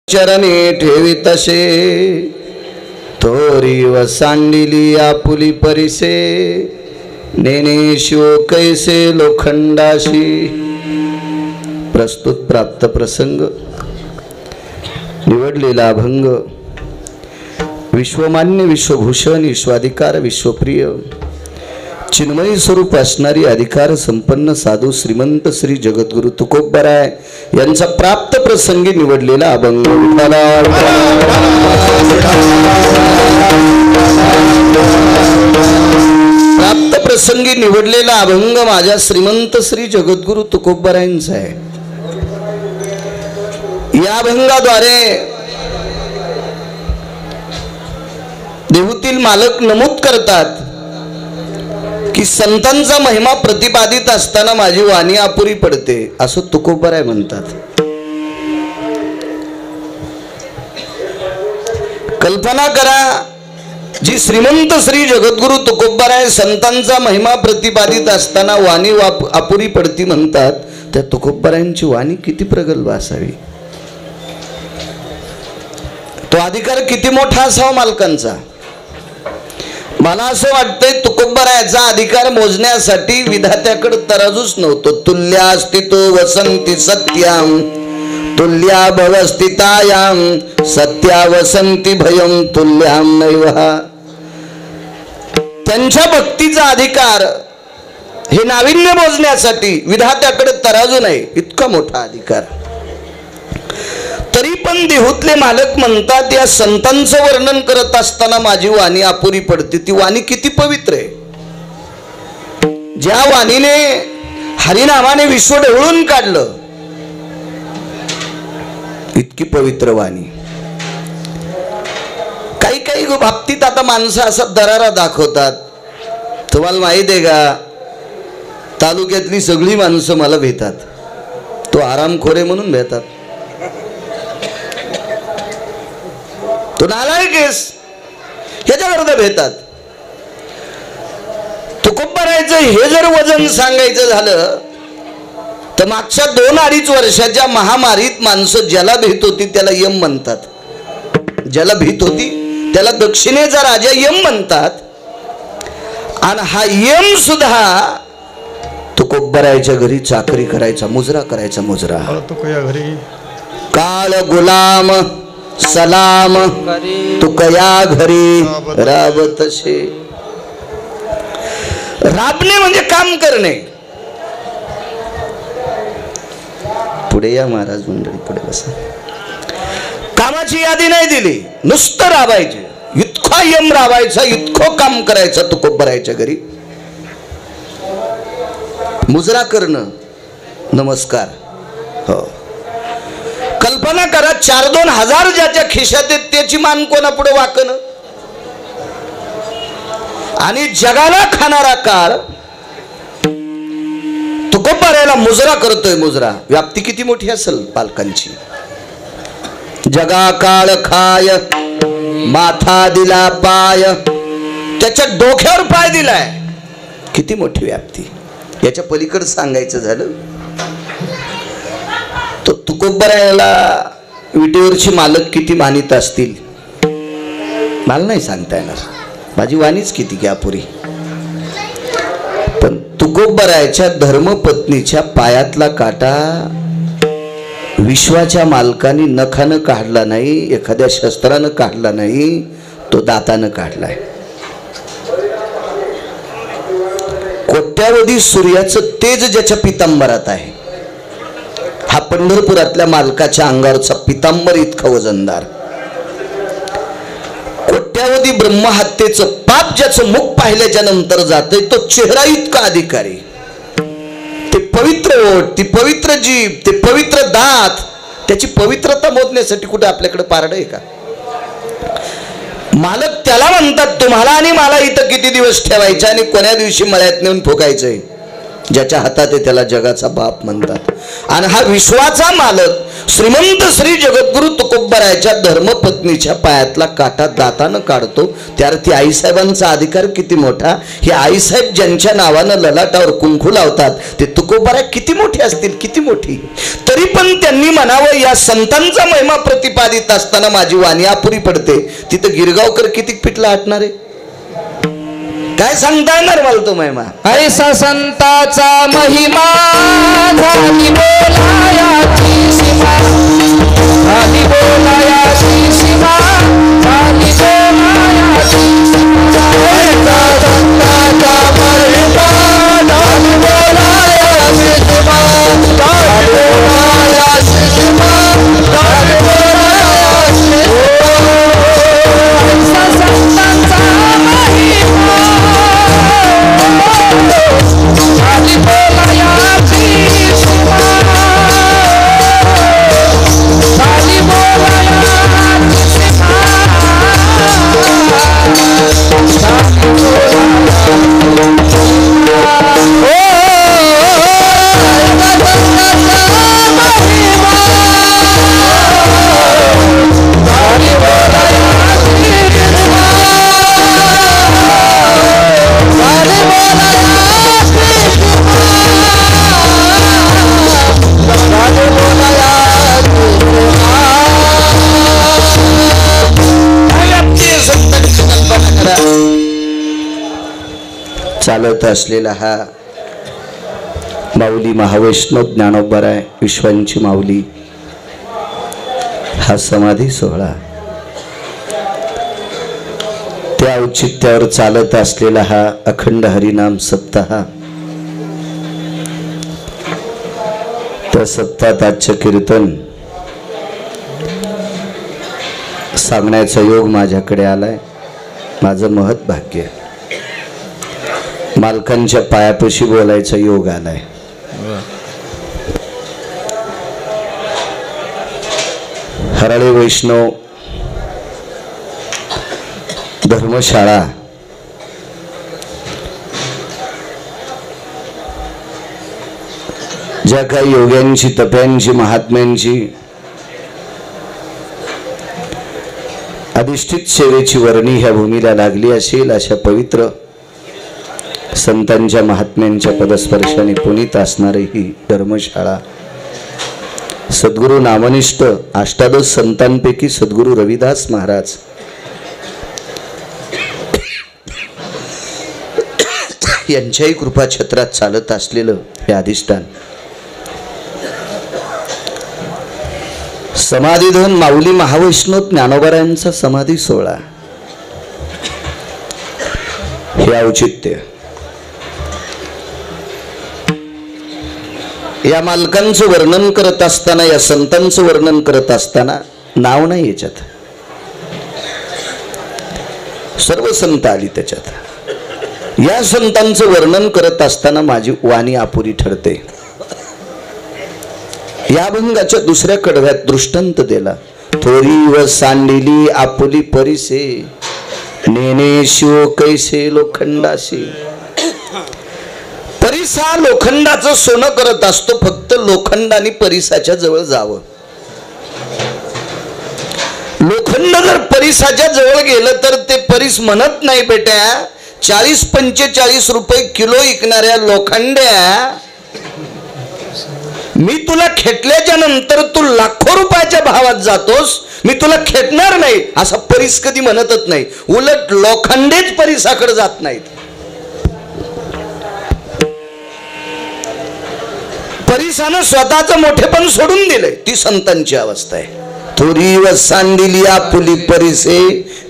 चरणी ठेवी तसे थोरी व सांडिली आपुली परिसे नेने शिव कैसे लोखंडाशी। प्रस्तुत प्राप्त प्रसंग निवडलेला अभंग विश्वमान्य विश्वभूषण विश्वाधिकार विश्वप्रिय चिन्मयी स्वरूप असणारी अधिकार संपन्न साधू श्रीमंत श्री जगद्गुरु तुकोबराय यांचा प्राप्त प्रसंगी निवडलेला अभंग। प्राप्त प्रसंगी निवडलेला अभंग माझ्या श्रीमंत श्री जगद्गुरु तुकोबरायांचा आहे। या अभंगाद्वारे देहूतील मालक नमूद करतात की संतांचा महिमा प्रतिपादित असताना माझी वाणी अपुरी पडते असं तुकोबराय म्हणतात। कल्पना करा, जी श्रीमंत श्री जगद्गुरु तुकोबराय संतांचा महिमा प्रतिपादित असताना वाणी अपुरी पडती म्हणतात, त्या तुकोबरायांची वाणी किती प्रगल्भ असावी, तो अधिकार किती मोठा असावा मालकांचा। मला असं वाटतंय तुकोबरायाचा अधिकार मोजण्यासाठी विधात्याकडे तराजूच नव्हतो। तुल्यास्तितो वसंती सत्याम तुल्या भवस्थितायाम सत्या वसंती भयम तुल्याम नैवहा। त्यांच्या भक्तीचा अधिकार हे नाविन्य मोजण्यासाठी विधात्याकडे तराजू नाही, इतका मोठा अधिकार। तरी पण देहूतले मालक म्हणतात या संतांचं वर्णन करत असताना माझी वाणी अपुरी पडते। ती वाणी किती पवित्र आहे, ज्या वाणीने हरिनामाने विश्व ढवळून काढलं, इतकी पवित्र वाणी। काही काही बाबतीत आता माणसं असा दरारा दाखवतात। तुम्हाला माहित आहे का, तालुक्यातली सगळी माणसं मला भेटतात, तो आरामखोरे म्हणून भेटतात, तो नालायक आहेस ह्याच्याकरता भेटतात। तुकोबरायचं हे जर वजन सांगायचं झालं तर मागच्या 2-2.5 वर्षाच्या महामारीत माणसं ज्याला भीत होती त्याला यम म्हणतात, ज्याला भीत होती त्याला दक्षिणेचा राजा यम म्हणतात। आणि हा यम सुद्धा तुकोबरायच्या घरी चाकरी करायचा, मुजरा करायचा, मुजरा। काळ गुलाम सलाम तुकया घरी राबतसे। राबणे म्हणजे काम करणे। पुढे या महाराज मंडळी, पुढे बसा। कामाची यादी नाही दिली, नुसतं राबायचे, इतका यम राबायचा, इतकं काम करायचं तुकोबरायच्या घरी। मुजरा करणं, नमस्कार। हो, कल्पना करा, 4-2 हजार ज्याच्या खिशात आहेत त्याची मान कोणा पुढे वाकणं। आणि जगाला खाणारा काळ तुकोबरायाला मुजरा करतोय, मुजरा। व्याप्ती किती मोठी असेल पालकांची। जगा काळ खाय माथा दिला पाय, त्याच्या डोक्यावर पाय दिलाय, किती मोठी व्याप्ती। याच्या पलीकडे सांगायचं झालं तो तुकोबरायाला विटेवरची मालक किती मानित असतील मला नाही सांगता येणार, माझी वाणीच किती की अपुरी। पण तुकोबरायाच्या धर्मपत्नीच्या पायातला काटा विश्वाच्या मालकाने नखानं काढला नाही, एखाद्या शस्त्रानं काढला नाही, तो दातानं काढलाय। कोट्यावधी सूर्याचं तेज ज्याच्या पितांबरात आहे, हा पंढरपुरातल्या मालकाच्या अंगावरचा पितांबर इतका वजनदार। कोट्यावधी ब्रह्महत्येचं पाप ज्याचं मुख पाहिल्याच्या नंतर जातंय, तो चेहरा इतका अधिकारी। ते पवित्र ओठ, ती पवित्र जीभ, ते पवित्र दात, त्याची पवित्रता मोजण्यासाठी कुठे आपल्याकडे पारड आहे का? मालक त्याला म्हणतात, तुम्हाला आणि मला इथं किती दिवस ठेवायचं आणि कोण्या दिवशी मळ्यात नेऊन ठोकायचंय, ज्याच्या हातात आहे त्याला जगाचा बाप म्हणतात। आणि हा विश्वाचा मालक श्रीमंत श्री जगद्गुरु तुकोबराय तुकोबारायच्या धर्मपत्नीच्या पायातला काटा दातानं काढतो. त्यावरती आईसाहेबांचा अधिकार किती मोठा. हे आईसाहेब ज्यांच्या नावानं ललाटावर कुंकू लावतात ते तुकोबाराय किती मोठे असतील, किती मोठी. तरी पण त्यांनी म्हणावं या संतांचा महिमा प्रतिपादित असताना माझी वाणी अपुरी पडते. तिथं गिरगावकर किती पिठला हटणार आहे, काय सांगता येणार मला तो महिमा. ऐसा संताचा महिमा झाली बोलायाची सीमा, झाली बोलायाची सीमा, झाली बोलायाची सीमा. ऐसा संताचा महिमा झाली बोलायाची सीमा, झाली बोलायाची सीमा, झाली बोलायाची सीमा. ऐसा संतांचा महिमा झाली बोलायाची सीमा, झाली बोलायाची सीमा, झाली बोलायाची सीमा. चालत असलेला हा माऊली महावैष्णव ज्ञानोबाराय विश्वांची माऊली हा समाधी सोहळा, त्या औचित्यावर चालत असलेला हा अखंड हरिनाम सप्ताह, त्या सप्ताहात आजचं कीर्तन सांगण्याचा योग माझ्याकडे आलाय. माझं महत् भाग्य. मालकांच्या पायापाशी बोलायचा योग आलाय. हराळे वैष्णव धर्मशाळा ज्या काही योग्यांची, तप्यांची, महात्म्यांची अधिष्ठित सेवेची वर्णी ह्या भूमीला लागली असेल, अशा पवित्र संतांच्या महात्म्यांच्या पदस्पर्शाने पुनीत असणारी ही धर्मशाळा सद्गुरु नामनिष्ठ अष्टादश संतांपैकी सद्गुरु रविदास महाराज यांच्याही कृपाछत्रात चालत असलेलं हे अधिष्ठान समाधीधन माऊली महावैष्णव ज्ञानोबारायांचा समाधी सोहळा, हे औचित्य. या मालकांचं वर्णन करत असताना, या संतांचं वर्णन करत असताना नाव नाही याच्यात, सर्व संत आली त्याच्यात. या संतांचं वर्णन करत असताना माझी वाणी अपुरी ठरते. या अभंगाच्या दुसऱ्या कडव्यात दृष्टांत दिला. थोरी व सांडिली आपुली परिसे, नेने शिव कैसे लोखंडाशी. परिसा लोखंडाचं सोनं करत असतो, फक्त लोखंडाने परिसाच्या जवळ जावं. लोखंड जर परिसाच्या जवळ गेलं तर ते परिस म्हणत नाही बेटा 40-45 रुपये किलो विकणाऱ्या लोखंड्या, मी तुला खेटल्याच्या नंतर तू लाखो रुपयाच्या भावात जातोस, मी तुला खेटणार नाही असा परिस कधी म्हणतच नाही. उलट लोखंडेच परिसाकडे जात नाहीत. परिसानं स्वतःचं मोठेपण सोडून दिलंय. ती संतांची अवस्था आहे. थोरी व सांडिली आपुली परिसे,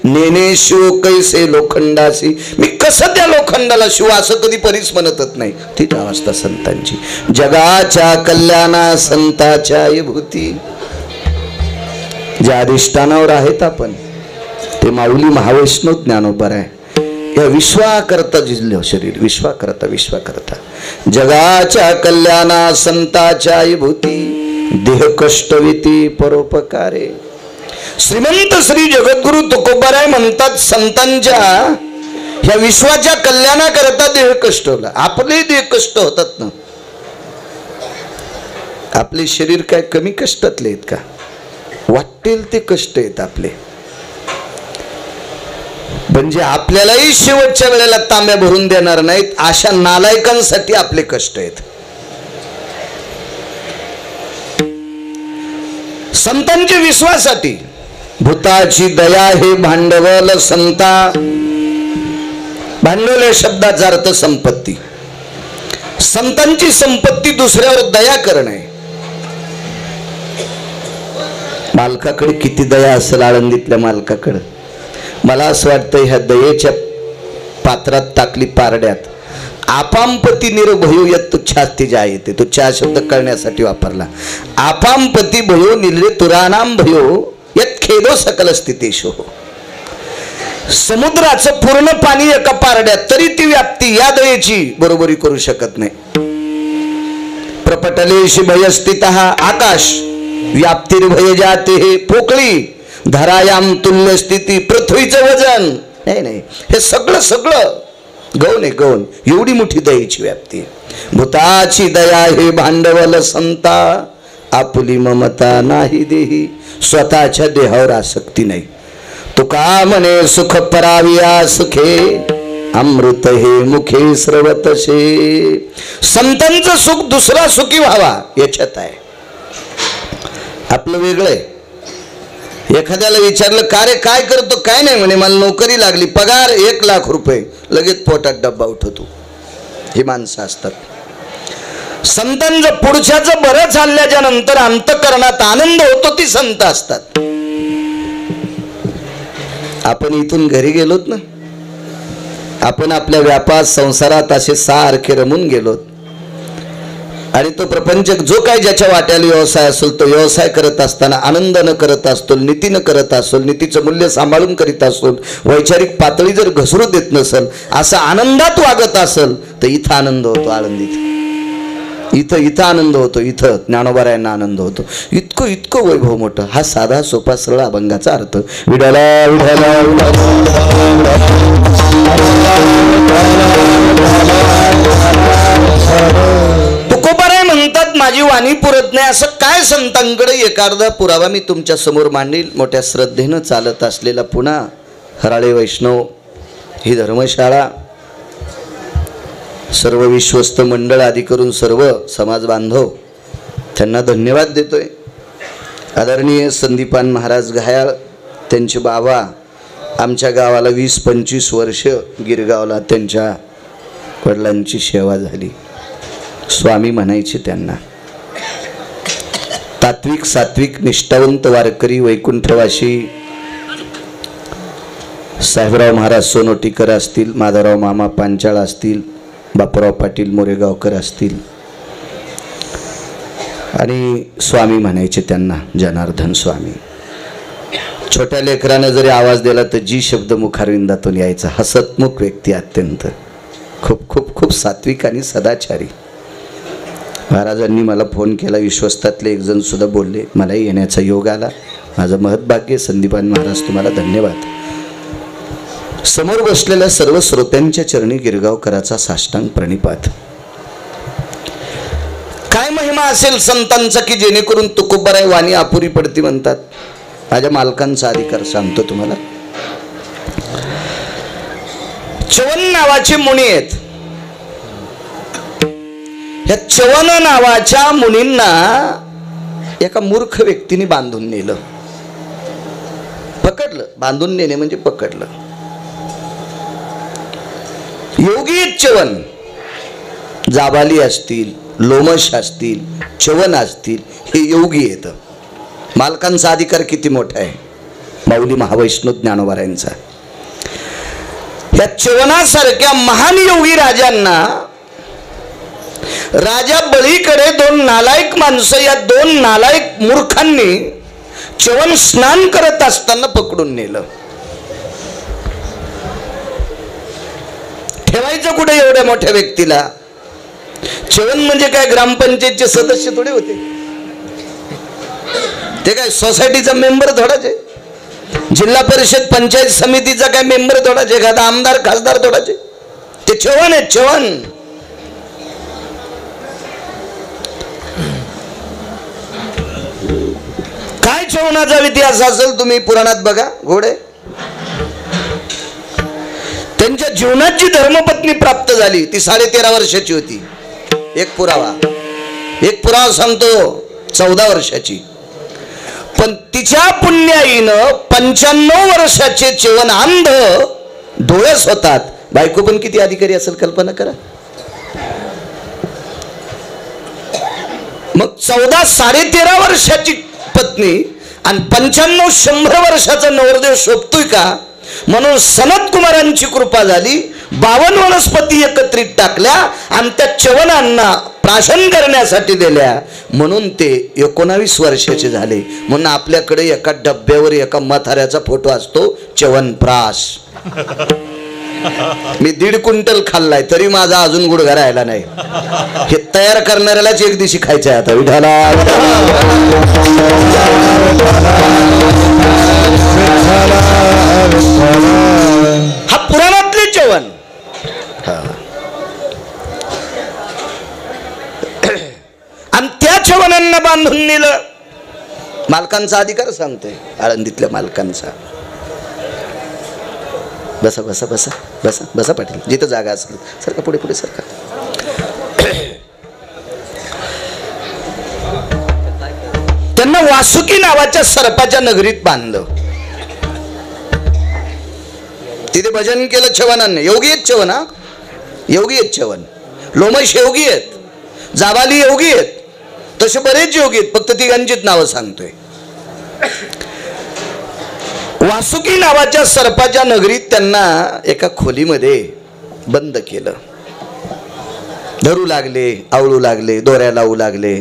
नेने शिव कैसे लोखंडासी. मी कसं त्या लोखंडाला शिव असं कधी परिस म्हणतच नाही. तीच अवस्था संतांची. जगाच्या कल्याणा संताच्या विभूती. ज्या अधिष्ठानावर आहेत आपण ते माऊली महावैष्णव ज्ञानोबाराय. या विश्वाकरता जिल्ह्य शरीर, विश्वाकरता जगाच्या कल्याणा संताच्या विभूती, देह कष्टविती परोपकारे. श्रीमंत श्री जगद्गुरु तुकोबाराय म्हणतात संतांच्या ह्या विश्वाच्या कल्याणाकरता देह कष्ट होला. आपले देह कष्ट होतात ना. आपले शरीर काय कमी कष्टातले आहेत का? वाटते वाटेल ते कष्ट आहेत आपले. म्हणजे आपल्यालाही शेवटच्या वेळेला तांब्या भरून देणार नाहीत अशा नालायकांसाठी आपले कष्ट आहेत. संतांच्या विश्वासाठी भूताची दया हे भांडवल संता. भांडवल या शब्दाचा अर्थ संपत्ती. संतांची संपत्ती दुसऱ्यावर दया करणे. मालकाकडे किती दया असेल आळंदीतल्या मालकाकडे. मला असं वाटतं ह्या दयेच्या पात्रात टाकली पारड्यात. आपामपती निर्भयो यत् तुच्छास्ति जायते. तो चा शब्द कळण्यासाठी वापरला. आपामपती भयो निले तुरानाम भयो यत् खेदो सकल स्थितेषु. समुद्राचं पूर्ण पाणी एका पारड्यात तरी ती व्याप्ती या दयेची बरोबरी करू शकत नाही. प्रपटलेशी भयस्थितः आकाश व्याप्तिर्भय जाते हे पोकळी धरायाम तुल्य स्थिती. पृथ्वीचं वजन नाही नाही हे सगळं सगळं गौण आहे गौण. एवढी मोठी दयेची व्याप्ती. भूताची दया हे भांडवल संता. आपुली ममता नाही देही. स्वतःच्या देहावर आसक्ती नाही. तुका म्हणे सुख पराविया सुखे अमृत हे मुखे स्रवतसे. संतांचं सुख दुसरा सुखी व्हावा याच्यात आहे. आपलं वेगळं आहे. एखाद्याला विचारलं का रे काय करतो. काय नाही म्हणे मला नोकरी लागली पगार 1 लाख रुपये. लगेच पोटात डब्बा उठवतो. ही माणसं असतात. संतांचं पुढच्याचं बरं चालल्याच्या नंतर अंतःकरणात आनंद होतो ती संत असतात. आपण इथून घरी गेलोत ना. आपण आपल्या व्यापार संसारात असे सारखे रमून गेलोत आणि तो प्रपंच जो काही ज्याच्या वाट्याला व्यवसाय असेल तो व्यवसाय करत असताना आनंदानं करत असतो. नीतीनं करत असेल. नीतीचं मूल्य सांभाळून करीत असेल. वैचारिक पातळी जर घसरू देत नसेल असं आनंदात वागत असेल तर इथं आनंद होतो. आळंदीत इथं आनंद होतो. इथं ज्ञानोबारायांना आनंद होतो. इतकं इतकं वैभव मोठं. हा साधा सोपा सरळ अभंगाचा अर्थ. विडाला विडाला तुकोबाराय म्हणतात माझी वाणी पुरत नाही. असं काय संतांकडे एखादा पुरावा मी तुमच्या समोर मांडील. मोठ्या श्रद्धेनं चालत असलेला पुणा हराळे वैष्णव ही धर्मशाळा सर्व विश्वस्त मंडळ आदी करून सर्व समाज बांधव त्यांना धन्यवाद देतोय. आदरणीय संदीपान महाराज घायाळ त्यांचे बाबा आमच्या गावाला 20-25 वर्ष गिरगावला त्यांच्या वडिलांची सेवा झाली. स्वामी म्हणायचे त्यांना. तात्विक सात्विक निष्ठावंत वारकरी वैकुंठवासी साहेबराव महाराज सोनोटीकर असतील. माधवराव मामा पांचाळ असतील. बापूराव पाटील मोरेगावकर असतील आणि स्वामी म्हणायचे त्यांना जनार्दन स्वामी. छोट्या लेकराने जरी आवाज दिला तर जी शब्द मुखारविंदातून यायचा. हसतमुख व्यक्ती अत्यंत खूप खूप खूप सात्विक आणि सदाचारी. महाराजांनी मला फोन केला. विश्वस्तातले एक जण सुद्धा बोलले मलाही येण्याचा योग आला. माझं महत्भाग्य. संदीपान महाराज तुम्हाला धन्यवाद. समोर बसलेल्या सर्व श्रोत्यांच्या चरणी गिरगावकराचा साष्टांग प्रणिपात. काय महिमा असेल संतांचा की जेणेकरून तुकोबाराय वाणी अपुरी पडती म्हणतात. माझ्या मालकांचा अधिकार सांगतो तुम्हाला. च्यवन नावाचे मुनी आहेत. या च्यवन नावाच्या मुनींना एका मूर्ख व्यक्तीने बांधून नेलं. पकडलं. बांधून नेणे म्हणजे पकडलं. योगी च्यवन जाबाली असतील लोमश असतील च्यवन असतील हे योगी आहेत. मालकांचा अधिकार किती मोठा आहे. माऊली महावैष्णव ज्ञानोबारायांचा. या च्यवनासारख्या महान योगी राजांना राजा बळीकडे 2 नालायक माणसं या 2 नालायक मूर्खांनी च्यवन स्नान करत असताना पकडून नेलं. ठेवायचं कुठे एवढ्या मोठ्या व्यक्तीला. च्यवन म्हणजे काय ग्रामपंचायतचे सदस्य थोडे होते. ते काय सोसायटीचा मेंबर थोडाच आहे. जिल्हा परिषद पंचायत समितीचा काय मेंबर थोडाच. एखादा आमदार खासदार थोडाच. ते च्यवन आहे च्यवन. काय च्यवनाचा इतिहास असेल तुम्ही पुराणात बघा. घोडे त्यांच्या जीवनात जी धर्मपत्नी प्राप्त झाली ती 13.5 वर्षाची होती. एक पुरावा सांगतो 14 वर्षाची. पण तिच्या पुण्याईनं 95 वर्षाचे च्यवन अंध डोळस होतात. बायको पण किती अधिकारी असेल कल्पना करा. मग 14 13.5 वर्षाची पत्नी आणि 95-100 वर्षाचा नवरदेव शोभतोय का म्हणून सनत कुमारांची कृपा झाली. 52 वनस्पती एकत्रित टाकल्या आणि त्या च्यवनांना प्राशन करण्यासाठी दिल्या म्हणून ते 19 वर्षाचे झाले. म्हणून आपल्याकडे एका डब्यावर एका म्हाताऱ्याचा फोटो असतो च्यवनप्राश. मी 1.5 क्विंटल खाल्लाय तरी माझा अजून गुडघा राहिला नाही. हे तयार करणाऱ्यालाच एक दिवशी खायचंय. आता विठाला हा पुराणातले च्यवन. आणि त्या च्यवनांना बांधून नेलं. मालकांचा अधिकार सांगतोय आळंदीतल्या मालकांचा. बसा बसा बसा बसा बसा पाटील जिथं जागा असेल सरका पुढे पुढे सरका. त्यांना वासुकी नावाच्या सर्पाच्या नगरीत बांधलं. तिथे भजन केलं च्यवनांनी. योगी आहेत च्यवन. हा योगी आहेत च्यवन. लोमश योगी आहेत, जाबाली योगी आहेत, तसे बरेच योगी आहेत. फक्त तिघांचीच नावं सांगतोय. वासुकी नावाच्या सर्पाच्या नगरीत त्यांना एका खोलीमध्ये बंद केलं. धरू लागले, आवळू लागले, दोऱ्या लावू लागले.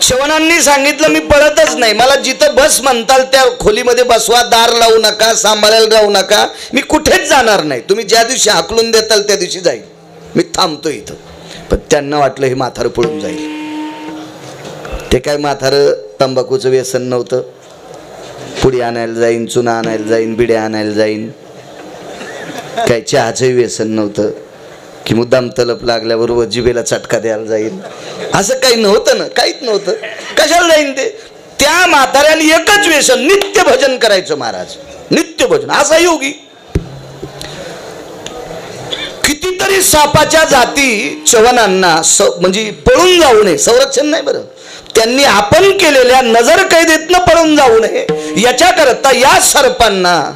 च्यवनांनी सांगितलं मी पळतच नाही, मला जिथं बस म्हणताल त्या खोलीमध्ये बसवा, दार लावू नका, सांभाळायला राहू नका, मी कुठेच जाणार नाही. तुम्ही ज्या दिवशी हाकलून देताल त्या दिवशी जाईल, मी थांबतो इथं. पण त्यांना वाटलं हे म्हातारं पळून जाईल. ते काय म्हातारं तंबाखूचं व्यसन नव्हतं. पुडी आणायला जाईन, चुना आणायला जाईन, बिड्या आणायला जाईन. काय चहाचंही व्यसन नव्हतं की मुद्दाम तलप लागल्याबरोबर जिभेला चटका द्यायला जाईल. असं काही नव्हतं ना, काहीच नव्हतं. कशाला जाईन ते? त्या म्हाताऱ्याने एकच व्यसन, नित्य भजन करायचं महाराज, नित्य भजन. असा योगी. कितीतरी सापाच्या जाती च्यवनांना म्हणजे पळून जाऊ नये, संरक्षण नाही बरं, त्यांनी आपण केलेल्या नजर कैदेतनं पळून जाऊ नये याच्याकरता या सर्पांना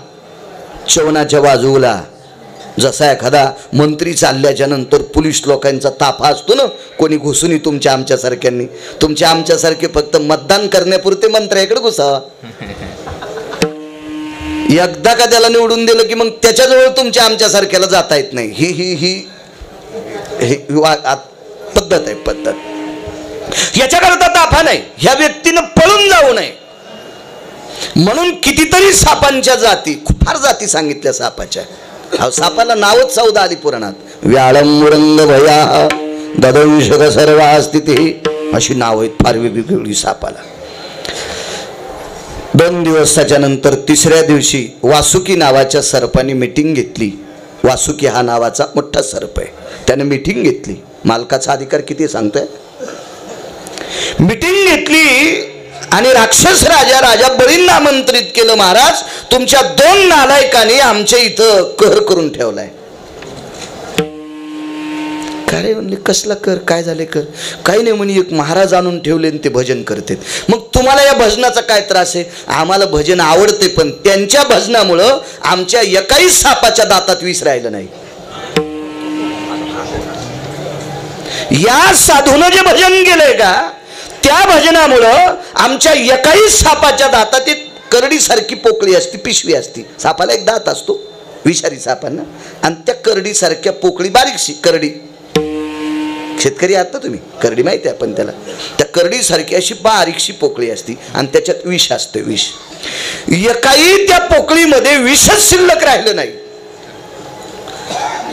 च्यवनाच्या बाजूला, जसा एखादा मंत्री चालल्याच्या नंतर पोलीस लोकांचा ताफा असतो ना, कोणी घुसून तुमच्या आमच्यासारख्यांनी, तुमच्या आमच्यासारखे फक्त मतदान करण्यापुरते मंत्र्याकडे घुसावा. एकदा का त्याला निवडून दिलं की मग त्याच्याजवळ तुमच्या आमच्यासारख्याला जाता येत नाही. ही ही ही पद्धत आहे, पद्धत. याच्याकरता ताफा नाही, ह्या व्यक्तीनं पळून जाऊ नये म्हणून कितीतरी सापांच्या जाती, फार जाती सांगितल्या सापाच्या. सापाला नावच 14 आली पुराणात. व्याळम मुरंग भया ददंशक सर्व स्थिती, अशी नाव आहेत फार वेगवेगळी सापाला. 2 दिवसाच्या नंतर 3ऱ्या दिवशी वासुकी नावाच्या सर्पाने मीटिंग घेतली. वासुकी हा नावाचा मोठा सर्प आहे. त्याने मीटिंग घेतली. मालकाचा अधिकार किती सांगतोय. मीटिंग घेतली आणि राक्षस राजा बळींना आमंत्रित केलं. महाराज, तुमच्या 2 नालायकांनी आमच्या इथं कहर करून ठेवलाय. काय म्हणले, कसला कर, काय झाले कर? काही नाही म्हणे, एक महाराज आणून ठेवले ते भजन करते. मग तुम्हाला या भजनाचा काय त्रास आहे? आम्हाला भजन आवडते, पण त्यांच्या भजनामुळं आमच्या एकाही सापाच्या दातात विष राहिलं नाही. या साधूनं जे भजन केलंय का, त्या भजनामुळं आमच्या एकाही सापाच्या दातात एक करडीसारखी पोकळी असती, पिशवी असती. सापाला एक दात असतो विषारी सापांना, आणि त्या करडीसारख्या पोकळी, बारीकशी करडी, शेतकरी आहात ना तुम्ही, करडी माहिती आहे आपण त्याला, त्या करडीसारखी अशी बारीकशी पोकळी असती आणि त्याच्यात विष असते. विष एकाही त्या पोकळीमध्ये विषच शिल्लक राहिलं नाही.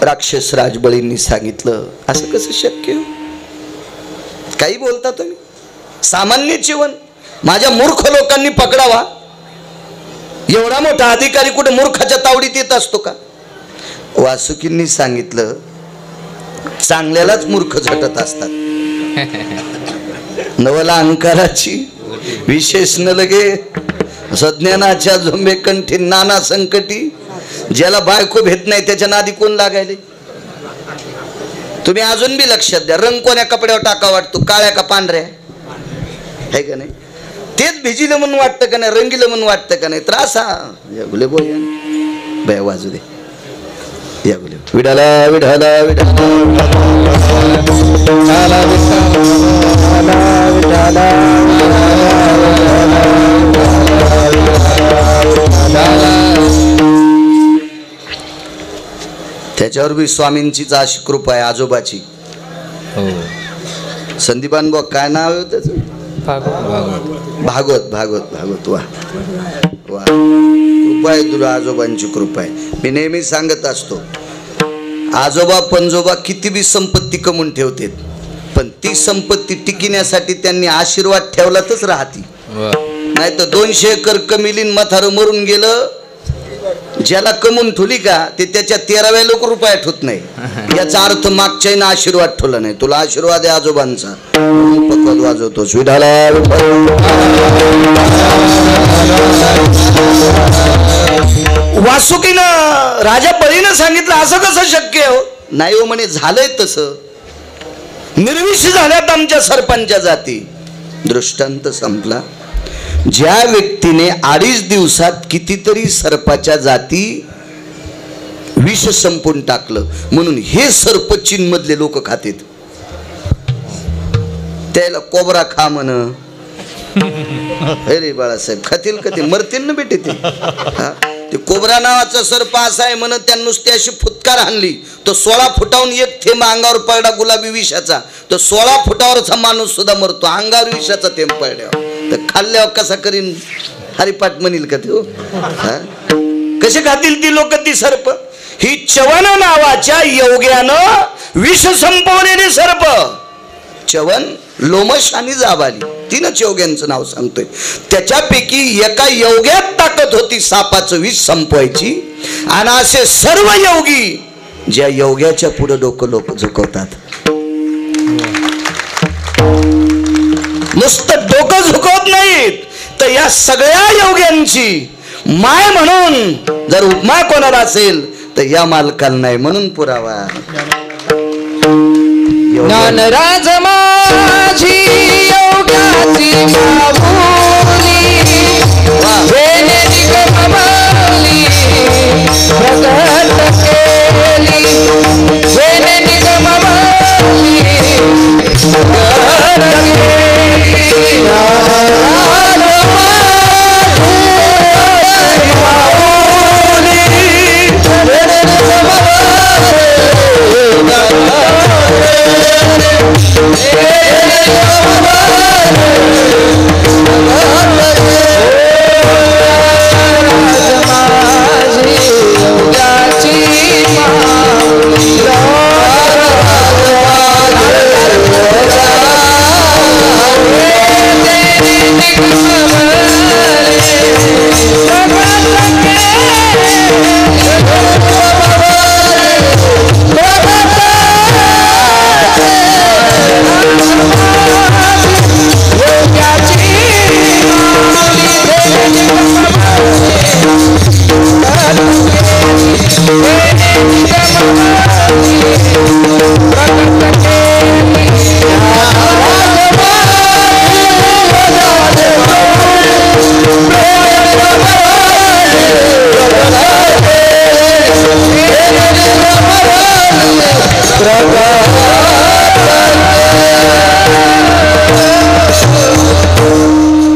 राक्षस राजबळींनी सांगितलं, असं कसं शक्य? काही बोलता तुम्ही? सामान्य जीवन माझ्या मूर्ख लोकांनी पकडावा, एवढा मोठा अधिकारी कुठे मूर्खाच्या तावडीत येत असतो का? वासुकींनी सांगितलं, चांगल्यालाच मूर्ख झटत असतात. नवला अंकाराची विशेष न लगे सज्ञानाच्या झोंबे कंठी नाना संकटी. ज्याला बायको भेट नाही त्याच्या नादी कोण लागायले. तुम्ही अजून बी लक्षात द्या, रंग कोण्या कपड्यावर टाका वाटतो, काळ्या का पांढऱ्या आहे का नाही. तेच भिजिलं म्हणून वाटतं का नाही, रंगीलं म्हणून वाटतं का नाही. त्रास हा गुले बोल बाय वाजू दे. या गुले विडाला विडाला विडाला त्याच्यावर बी स्वामींचीच अशी कृपा आहे, आजोबाची. संदीपान बघ काय नाव आहे त्याचं, भागवत भागवत भागवत. वा वा, कृपा आहे तुला, आजोबांची कृपा आहे. मी नेहमी सांगत असतो, आजोबा पंजोबा किती बी संपत्ती कमवून ठेवते, पण ती संपत्ती टिकण्यासाठी त्यांनी आशीर्वाद ठेवला तरच राहती. नाही तर 200 एकर कमिलीन मथार मरून गेलं. ज्याला कमवून ठेवली का ते त्याच्या 13व्या लोक रुपया ठेवत नाही. याचा अर्थ मागच्यानं आशीर्वाद ठेवला नाही. तुला आशीर्वाद आहे आजोबांचा, पकड वाजवतो विठाला. वासुकीनं राजा बळीनं सांगितलं असं कसं शक्य हो. नाही हो म्हणे, झालंय तसं. निर्विष झाल्यात आमच्या सरपंचा जाती. दृष्टांत संपला. ज्या व्यक्तीने 2.5 दिवसात कितीतरी सर्पाच्या जाती विष संपून टाकलं, म्हणून हे सर्प चीन मधले लोक खातेत. त्याला कोबरा खा म्हण. अरे बाळासाहेब खातील का ते, मरतील ना बेटे ते. ते कोबरा नावाचा सर्प असा आहे म्हण, त्या नुसती अशी फुटकार आणली तो 16 फुटाहून एक थेंब अंगावर पडला गुलाबी विषाचा, तर 16 फुटावरचा माणूस सुद्धा मरतो अंगावर विषाचा थेंब पडल्यावर. तर खाल्ल्यावर कसा करीन हरिपाठ म्हणील का ते. कसे खातील ती लोक ती सर्प. ही चवन नावाच्या योग्यानं विष संपवलेले सर्प. चवन, लोमश आणि जाबाली 3 योग्यांचं नाव सांगतोय. त्याच्यापैकी एका योग्यात ताकद होती सापाचं विष संपवायची. आणि असे सर्व योगी ज्या योग्याच्या पुढे डोकं लोक झुकवतात. नुसतं डोकं झुकवत नाहीत, तर या सगळ्या योग्यांची माय म्हणून जर उपमा कोणाला असेल तर या मालकाला नाही म्हणून पुरावा. ज्ञानराज माझी योगाची माऊली, वेणे निगममाऊली प्रकट केली, वेणे निगममाऊली प्रकट केली.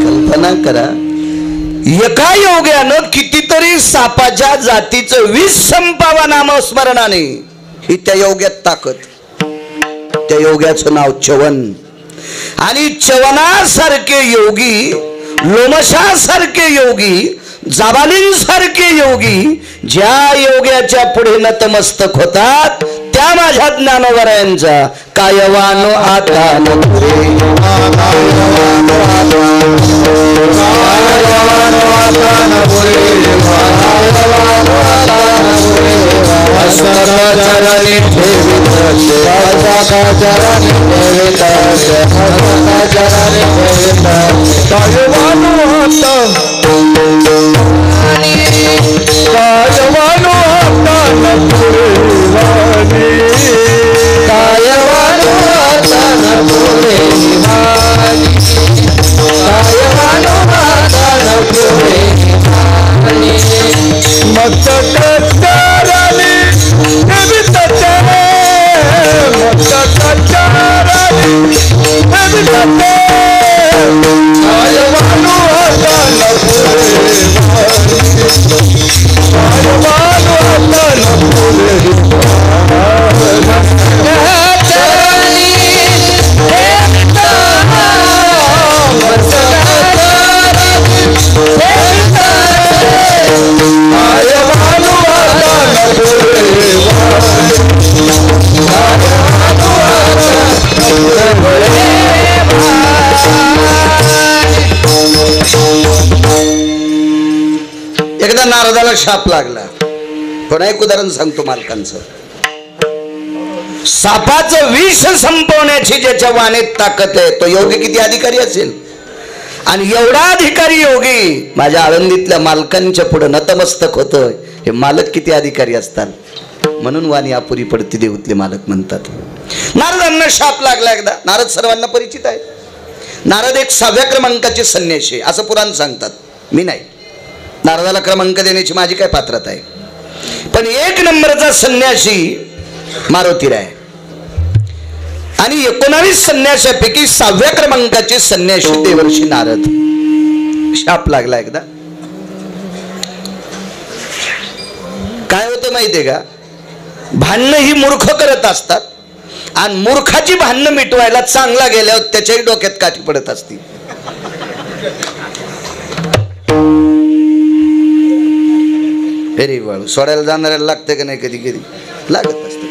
कल्पना करा, एका योग्यानं कितीतरी सापाच्या जातीचं विष संपावा नामस्मरणाने. ही त्या योग्यात ताकद. त्या योग्याचं नाव चवन. आणि चवनासारखे योगी, लोमशासारखे योगी, जाबालींसारखे योगी ज्या योग्याच्या पुढे नतमस्तक होतात त्या माझ्या ज्ञानोबरायांचा कायवानो आता चरणी देविता हनुमता चरणी देविता कायवानो आता कायवानो आता नपुरे वाणी कायवानो आता नपुरे वाणी कायवानो आता नपुरे वाणी मस्तक चारणी देविता मस्तक चारणी देविता कायवानो आता नपुरे वाणी कायवानो आता नपुरे चरणी देविता कायवानो आता नपुरे एकदा नारदाला शाप लागला. पुन्हा एक उदाहरण सांगतो मालकांचं. सापाचं विष संपवण्याची ज्याच्या वाणीत ताकद आहे तो योगी किती अधिकारी असेल. आणि एवढा अधिकारी योगी माझ्या आळंदीतल्या मालकांच्या पुढे नतमस्तक होतोय. हे मालक किती अधिकारी असतात. म्हणून वाणी अपुरी पडती देऊतले मालक म्हणतात. नारदांना शाप लागला एकदा. नारद सर्वांना परिचित आहे. नारद एक 6व्या क्रमांकाचे संन्यासी असं पुराण सांगतात. मी नाही. नारदाला क्रमांक देण्याची माझी काय पात्रता आहे. पण 1 नंबरचा संन्यासी मारुतीराय आणि 19 संन्याशापैकी 6व्या क्रमांकाचे संन्यासी देवर्षी नारद. शाप लागला एकदा. काय होतं माहितीये का. भांडणं ही मूर्ख करत असतात आणि मूर्खाची भांडणं मिटवायला चांगला गेल्यावर त्याच्याही डोक्यात काठी पडत असती. फेरी वाळू सोडायला जाणाऱ्याला लागतं का नाही कधी कधी लागत असतं.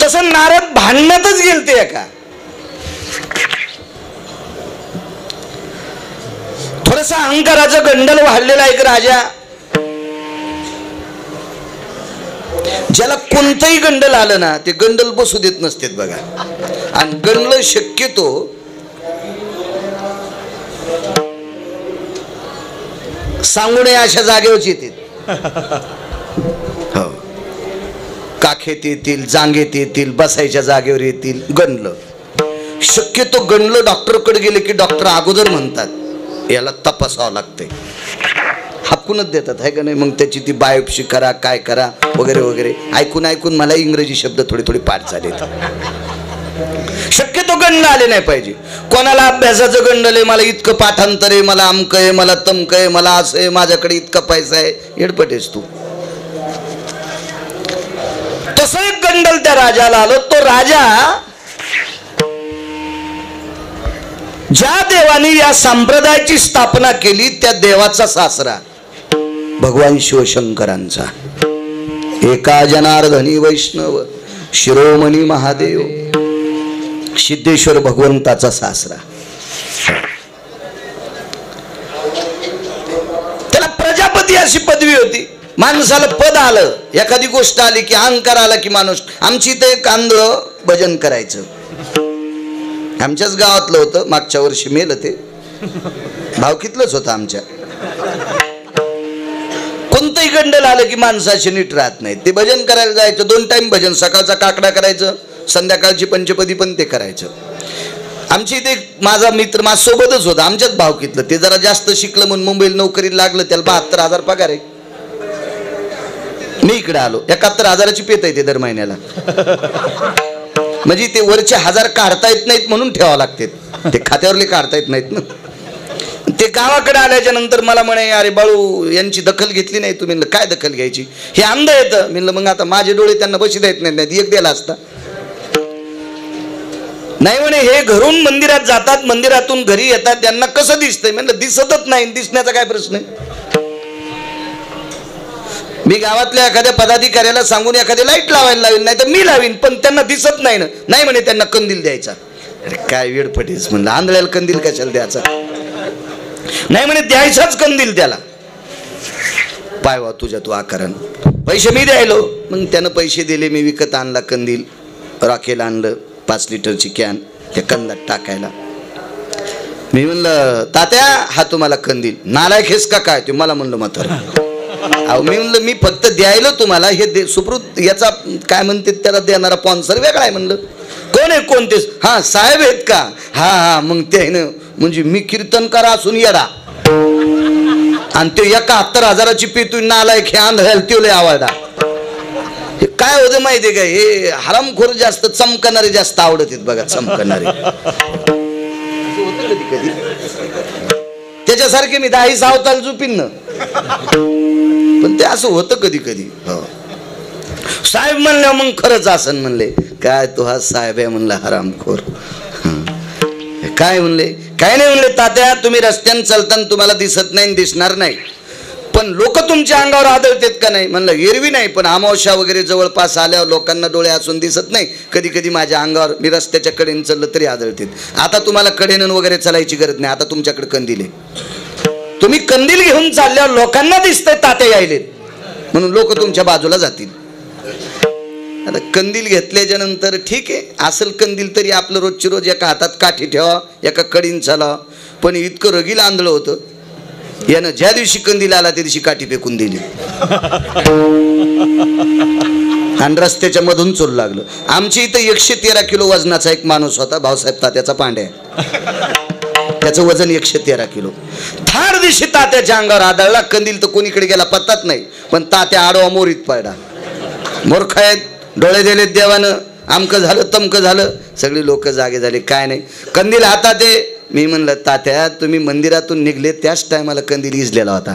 तसं नारद भांडणातच गेलते का. थोडसा अहंकाराचं गंडल वाढलेला एक राजा ज्याला कोणतंही गंडल आलं ना ते गंडल बसू देत नसतेत बघा. आणि गंडल शक्यतो सांगू नये अशा जागेवरच येतील. हो काखेत येतील, जांगेत येतील, बसायच्या जागेवर येतील. गंडलं शक्यतो गंडलं डॉक्टरकडे गेले की डॉक्टर अगोदर म्हणतात याला तपासावं लागतंय. हाकूनच देतात आहे का नाही. मग त्याची ती बायोप्सी करा काय करा वगैरे वगैरे. ऐकून ऐकून मला इंग्रजी शब्द थोडे थोडे पाठ झाले. शक्यतो गंड आले नाही पाहिजे. कोणाला अभ्यासाचं गंडल आहे, मला इतकं पाठांतर आहे, मला अमक आहे, मला तमक आहे, मला असं आहे, माझ्याकडे इतका पैसा आहे. येडपटेस तू. तसं एक गंडल त्या राजाला आलं. तो राजा ज्या देवाने या संप्रदायाची स्थापना केली त्या देवाचा सासरा भगवान शिवशंकरांचा. एका जनार्दनी वैष्णव शिरोमणी महादेव सिद्धेश्वर भगवंताचा सासरा. त्याला प्रजापती अशी पदवी होती. माणसाला पद आलं, एखादी गोष्ट आली की अहंकार आला की माणूस. आमची इथे एक आंधळ भजन करायचं. आमच्याच गावातलं होतं. मागच्या वर्षी मेलं ते. भावकीतलंच होतं आमच्या. कोणतंही गंडल आलं की माणसाशी नीट राहत नाही. ते भजन करायला जायचं. 2 टाइम भजन. सकाळचा काकडा करायचं, संध्याकाळची पंचपदी पण ते करायचं. आमची इथे माझा मित्र माझ्यासोबतच होता. आमच्याच भावकीतलं. ते जरा जास्त शिकलं म्हणून मुंबईला नोकरीला लागलं. त्याला 72,000 पगार आहे. मी इकडे आलो. 71,000ची पेत आहे ते दर महिन्याला. म्हणजे ते वरचे 1000 काढता येत नाहीत म्हणून ठेवावं लागते. ते खात्यावरले काढता येत नाहीत ना. ते गावाकडे आल्याच्या नंतर मला म्हणे अरे बाळू यांची दखल घेतली नाही तुम्ही. काय दखल घ्यायची. हे अंध येतं. म्हणलं मग आता माझे डोळे त्यांना बशी देत नाहीत. एक द्यायला असता. नाही म्हणे हे घरून मंदिरात जातात, मंदिरातून घरी येतात, त्यांना कसं दिसतंय. म्हणलं दिसतच नाही. दिसण्याचा काय प्रश्न आहे. मी गावातल्या एखाद्या पदाधिकाऱ्याला सांगून एखादी लाईट लावायला लावीन, नाही तर मी लावीन, पण त्यांना दिसत नाही ना. नाही म्हणे त्यांना कंदील द्यायचा. अरे काय वेडपटीस. म्हणलं आंधळ्याला कंदील कशाला द्यायचा. नाही म्हणे द्यायचाच कंदील त्याला. पाय वा तुझ्या तू आकारण. पैसे मी द्यायलो. मग त्यानं पैसे दिले. मी विकत आणला कंदील, राखेल आणलं, 5 लिटरची कॅन त्या कंदात टाकायला. मी म्हणलं तात्या हा तुम्हाला कंदील. नालायक हेस का काय? ते मला म्हणलं म्हातारं. अहो मी म्हणलं मी फक्त द्यायला तुम्हाला हे सुप्रूत याचा काय म्हणते त्याला देणारा स्पॉन्सर वेगळा आहे. म्हणलं कोण आहे? कोणतेच? हा साहेब आहेत का? हा हा मग ते आहे ना. म्हणजे मी कीर्तनकार असून येडा आणि ते 71,000ची पेतू नालायक हे आंधळ्याला तेवले आवडा. हे काय होतं माहितीये का? हे हरामखोर जास्त चमकणारे जास्त आवडत आहेत बघा. चमकणारे कधी कधी त्याच्यासारखे मी 10 सावताल झुपीन ना, पण ते असं होतं कधी कधी. साहेब म्हणलं मग खरंच असं म्हणले. काय तो हा साहेब आहे म्हणला हरामखोर. काय म्हणले? काय नाही म्हणले तात्या तुम्ही रस्त्याने चालताना तुम्हाला दिसत नाही दिसणार नाही, पण लोक तुमच्या अंगावर आदळतात का नाही? म्हणलं एरवी नाही, पण अमावस्या वगैरे जवळपास आल्यावर लोकांना डोळे असून दिसत नाही. कधी कधी माझ्या अंगावर मी रस्त्याच्या कडेने चाललं तरी आदळतात. आता तुम्हाला कडेनं वगैरे चालायची गरज नाही. आता तुमच्याकडे कंदील आहे. तुम्ही कंदील घेऊन चालल्यावर लोकांना दिसतंय तात्या यायलेत म्हणून लोक तुमच्या बाजूला जातील. आता कंदील घेतल्याच्या नंतर ठीक आहे असेल कंदील तरी आपलं रोजची रोज एका हातात काठी ठेवा एका कडीन चालावं. पण इतकं रगील आंधळं होतं यानं ज्या दिवशी कंदील आला त्या दिवशी काठी फेकून दिली आणि रस्त्याच्या मधून चोल लागलं. आमच्या इथं 113 किलो वजनाचा एक माणूस होता भाऊसाहेब तात्याचा पांड्या. त्याचं वजन 113 किलो. थार दिवशी तात्याच्या अंगावर आदळला. कंदील तर कोणीकडे गेला पत्ताच नाही, पण तात्या आडवा मोरीत पडला. मूर्ख आहेत, डोळे दिलेत देवानं, आमकं झालं तमकं झालं. सगळी लोक जागे झाले. काय नाही कंदील हातात आहे. मी म्हणलं तात्या तुम्ही मंदिरातून निघले त्याच टायमाला कंदील इजलेला होता.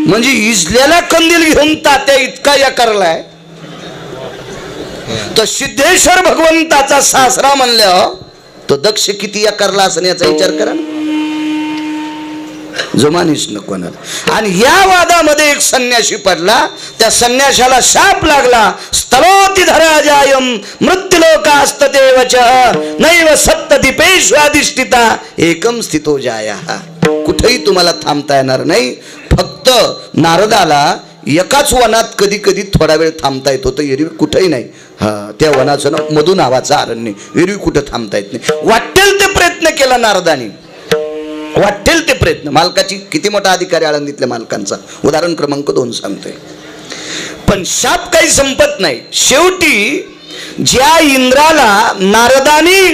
म्हणजे इजलेला कंदील घेऊन तात्या इतका या करलाय. तर सिद्धेश्वर भगवंताचा सासरा म्हणल्यावर तो दक्ष किती या करला असं याचा विचार करा. जमानीच नको ना. आणि या वादामध्ये एक संन्यासी पडला. त्या संन्याशाला शाप लागला. स्थलोती धराजायम मृत्युलोकास्तदेवच नैव सप्तदीपेष्वाधिष्ठिता एकम स्थितो जाया. कुठेही तुम्हाला थांबता येणार नाही. फक्त नारदाला एकाच वनात कधी कधी थोडा वेळ थांबता येत होतं. एरवी कुठेही नाही. हा त्या वनाचं नाव मधु नावाचं अरण्य. एरवी कुठं थांबता येत नाही. वाटेल ते प्रयत्न केला नारदाने. वाटेल ते प्रयत्न. मालकाची किती मोठा अधिकारी आळंदीतल्या मालकांचा. उदाहरण क्रमांक 2 सांगतोय. पण शाप काही संपत नाही. शेवटी ज्या इंद्राला नारदाने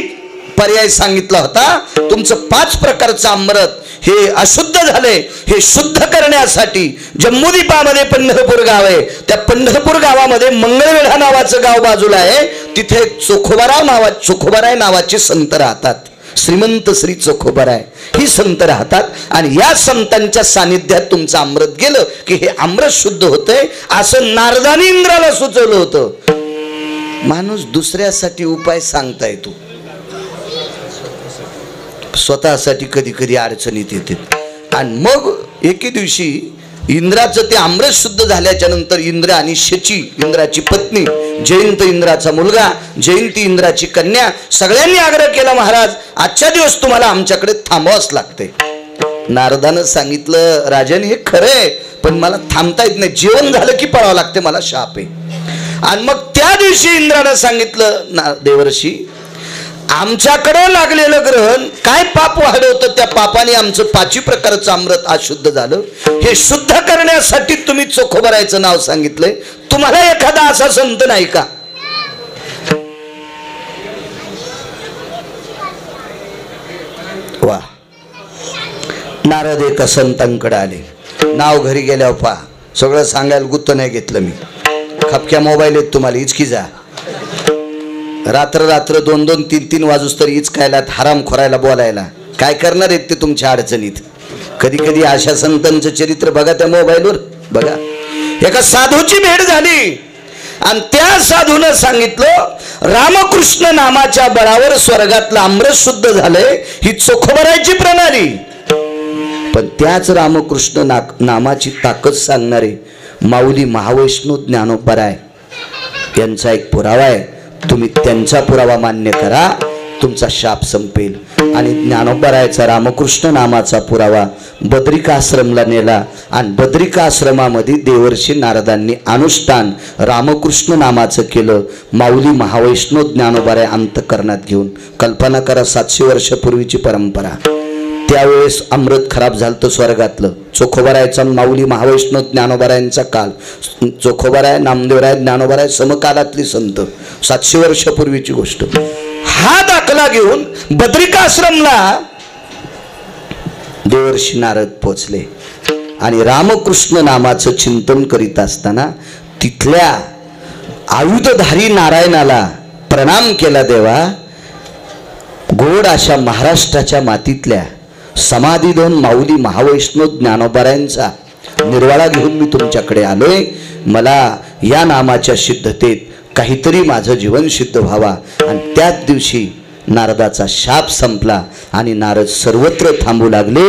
पर्याय सांगितला होता तुमचं 5 प्रकारचं अमृत हे अशुद्ध झाले हे शुद्ध करण्यासाठी जम्मूद्वीपामध्ये पंढरपूर गाव आहे. त्या पंढरपूर गावामध्ये मंगळवेढा नावाचं गाव बाजूला आहे. तिथे चोखोबाराय नावाचे संत राहतात. श्रीमंत श्री चोखोबाराय ही संत राहतात. आणि या संतांच्या सानिध्यात तुमचं अमृत गेलं की हे अमृत शुद्ध होतंय असं नारदानी इंद्राला सुचवलं होतं. माणूस दुसऱ्यासाठी उपाय सांगता येतो, स्वतःसाठी कधी कधी अडचणीत येते. आणि मग एके दिवशी इंद्राचं ते अमृत शुद्ध झाल्याच्या नंतर इंद्र आणि शची इंद्राची पत्नी, जयंत इंद्राचा मुलगा, जयंती इंद्राची कन्या सगळ्यांनी आग्रह केला महाराज आजच्या दिवस तुम्हाला आमच्याकडे थांबावंच लागते. नारदानं सांगितलं राजन हे खरंय पण मला थांबता येत नाही. जेवण झालं की पळावं लागते, मला शाप आहे. आणि मग त्या दिवशी इंद्रानं सांगितलं देवर्षी आमच्याकडे लागलेलं ग्रहण काय पाप वाढवतं, त्या पापाने आमचं 5 प्रकारचं अमृत अशुद्ध झालं. हे शुद्ध करण्यासाठी तुम्ही चोखोबारायचं नाव सांगितलंय. तुम्हाला एखादा असा संत नाही का? वा. नारद एका संतांकडे आले. नाव घरी गेल्यावर पहा सगळं सांगायला गुत्त नाही घेतलं मी. खपक्या मोबाईल आहेत तुम्हाला, इचकी जा. रात्र रात्र 2-2, 3-3 वाजूस तरी इचकायला हराम खोरायला बोलायला. काय करणार आहेत ते तुमच्या अडचणीत. कधी कधी अशा संतांचं चरित्र बघा त्या मोबाईलवर बघा. एका साधूची भेट झाली आणि त्या साधूनं सांगितलं रामकृष्ण नामाच्या बळावर स्वर्गातलं अमृत शुद्ध झालंय ही चोखोबारायची प्रणाली. पण त्याच रामकृष्ण नामाची ताकद सांगणारे माऊली महावैष्णव ज्ञानोबराय यांचा एक पुरावा आहे. तुम्ही त्यांचा पुरावा मान्य करा तुमचा शाप संपेल. आणि ज्ञानोबरायचा रामकृष्ण नामाचा पुरावा बद्रिकाश्रमला नेला आणि बद्रिकाश्रमामध्ये देवर्षी नारदांनी अनुष्ठान रामकृष्ण नामाचं केलं. माऊली महावैष्णव ज्ञानोबाऱ्या अंतकरणात घेऊन. कल्पना करा 700 वर्षापूर्वीची परंपरा. त्यावेळेस अमृत खराब झालं तर स्वर्गातलं. चोखोबारायचा माऊली महावैष्णव ज्ञानोबारायांचा काल. चोखोबाराय, नामदेवराय, ज्ञानोबाराय समकालातली संत. 700 वर्षापूर्वीची गोष्ट. हा दाखला घेऊन बद्रिकाश्रमला देवर्षी नारद पोचले आणि रामकृष्ण नामाचं चिंतन करीत असताना तिथल्या आयुधधारी नारायणाला प्रणाम केला. देवा, गोड अशा महाराष्ट्राच्या मातीतल्या समाधी दोन माऊली महावैष्णव ज्ञानोबारायांचा निर्वाळा घेऊन मी तुमच्याकडे आलोय. मला या नामाच्या सिद्धतेत काहीतरी माझं जीवन सिद्ध व्हावा. आणि त्याच दिवशी नारदाचा शाप संपला आणि नारद सर्वत्र थांबू लागले.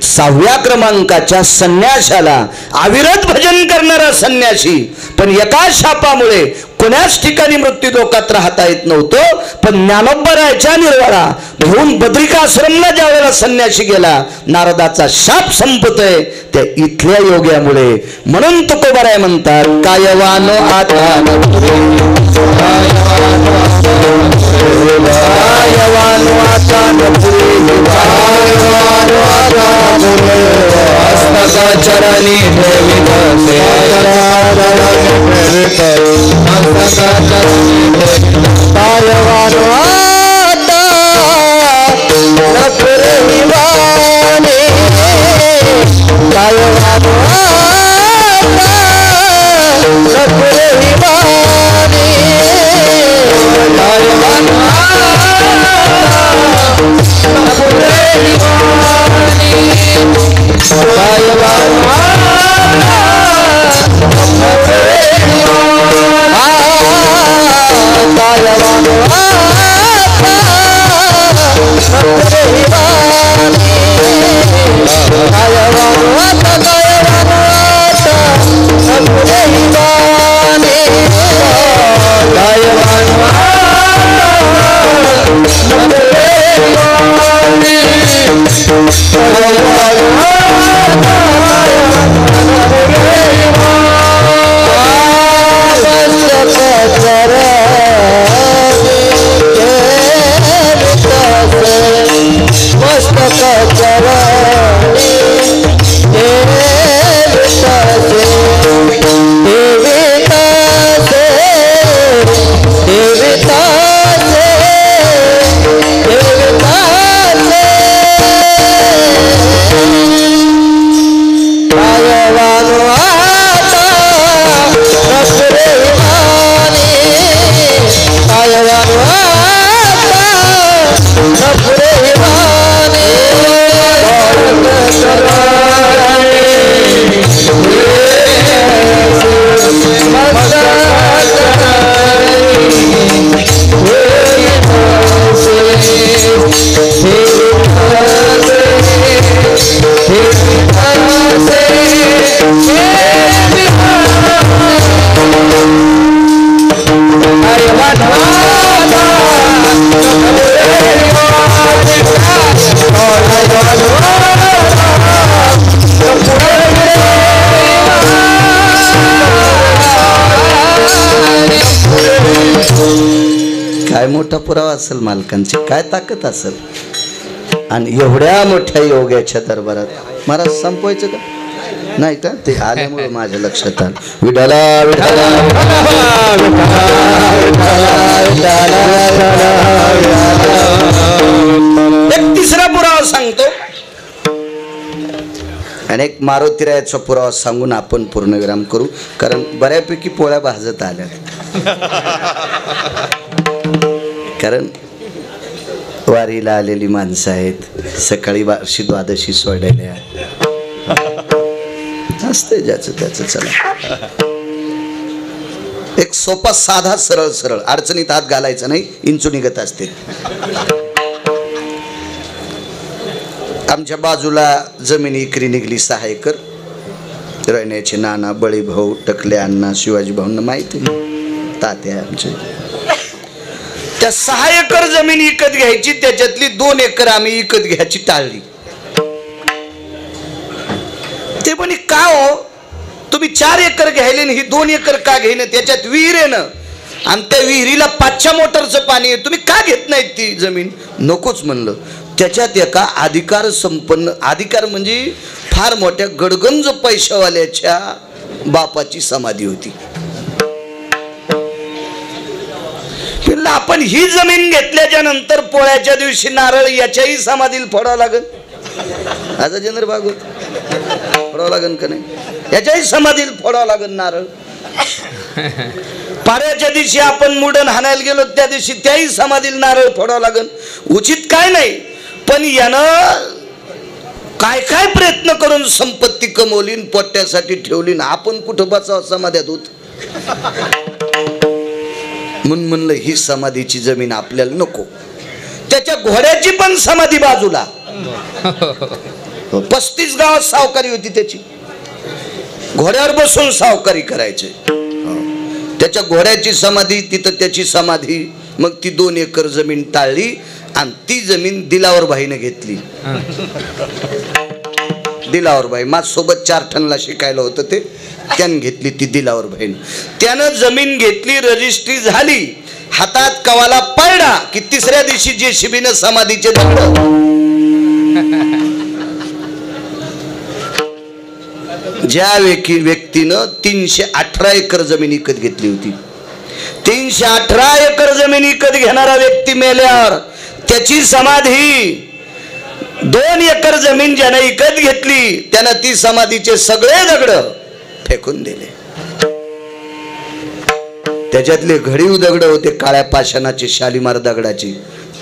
6व्या क्रमांकाच्या संन्याशाला, अविरत भजन करणारा संन्यासी, पण एका शापामुळे कोणाच ठिकाणी मृत्यू धोक्यात राहता येत नव्हतं. पण ज्ञानोबारायच्या निर्वाळा घेऊन बद्रिकाश्रमला ज्यावेळेला संन्यासी गेला, नारदाचा शाप संपतोय त्या इथल्या योग्यामुळे. म्हणून तुकोबाराय म्हणतात, कायवानो आता चरणी काय मोठा पुरावा असेल मालकांची, काय ताकद असेल. आणि एवढ्या मोठ्या योग्याच्या दरबारात महाराज संपवायचं का नाही का? ते आल्यामुळे माझ्या लक्षात आलं. विठाला विठाला एक तिसरा पुरावा सांगतो आणि एक मारुतीरायाचा पुरावा सांगून आपण पूर्णविराम करू, कारण बऱ्यापैकी पोळ्या भाजत आल्या. कारण वारीला आलेली माणसं आहेत, सकाळी बार्शी द्वादशी सोडलेल्या असते ज्याचं त्याचं. चला, एक सोपा साधा सरळ सरळ, अडचणीत हात घालायचा नाही, इंचू निघत असते. आमच्या बाजूला जमीन इकरी निघली 6 एकर. राहण्याचे नाना, बळी भाऊ, टकले अण्णा, शिवाजी भाऊंना माहिती, तात्या आमचे. त्या 6 एकर जमीन विकत घ्यायची, त्याच्यातली 2 एकर आम्ही विकत घ्यायची टाळली. कोणी का हो तुम्ही 4 एकर घ्यायले ही 2 एकर का घेणं, त्याच्यात विहीर आहे ना आणि त्या विहिरीला 5 मोटरचं पाणी आहे, तुम्ही का घेत नाहीत ती जमीन? नकोच म्हणलं. त्याच्यात एका अधिकार संपन्न, अधिकार म्हणजे फार मोठ्या गडगंज पैशावाल्याच्या बापाची समाधी होती. आपण ही जमीन घेतल्याच्या नंतर पोळ्याच्या दिवशी नारळ याच्याही समाधीला फोडावं लागेल. राजेंद्र भागवत फोडावं लागेल का नाही? याच्याही समाधीला फोडावं लागेल नारळ. पाऱ्याच्या दिवशी आपण मुंडन हाणायला गेलो त्या दिवशी त्याही समाधीला नारळ फोडावं लागेल. उचित काय नाही, पण यानं काय काय प्रयत्न करून संपत्ती कमवली, पोट्यासाठी ठेवली ना, आपण कुठं बसावं समाध्यात होत. म्हणून म्हणलं ही समाधीची जमीन आपल्याला नको. त्याच्या घोड्याची पण समाधी बाजूला. 35 गावात सावकारी होती त्याची, घोड्यावर बसून सावकारी करायचे. त्याच्या घोड्याची समाधी तिथं, त्याची समाधी. मग ती 2 एकर जमीन टाळली आणि ती जमीन दिलावर भाईने घेतली. दिलावर भाई माझ्यासोबत 4 टनला शिकायला होतं ते, त्यानं घेतली ती दिलावर भाईनं. त्यानं जमीन घेतली, रजिस्ट्री झाली, हातात कवाला पडला की 3ऱ्या दिवशी JCBनं समाधीचे दगड. ज्या व्यक्तीनं 318 एकर जमीन विकत घेतली होती, 318 एकर जमीन विकत घेणारा व्यक्ती मेल्यावर त्याची समाधी 2 एकर जमीन ज्याने विकत घेतली त्यानं ती समाधीचे सगळे दगड फेकून दिले. त्याच्यातले घडीव दगड होते काळ्या पाषाणाचे, शालीमार दगडाचे,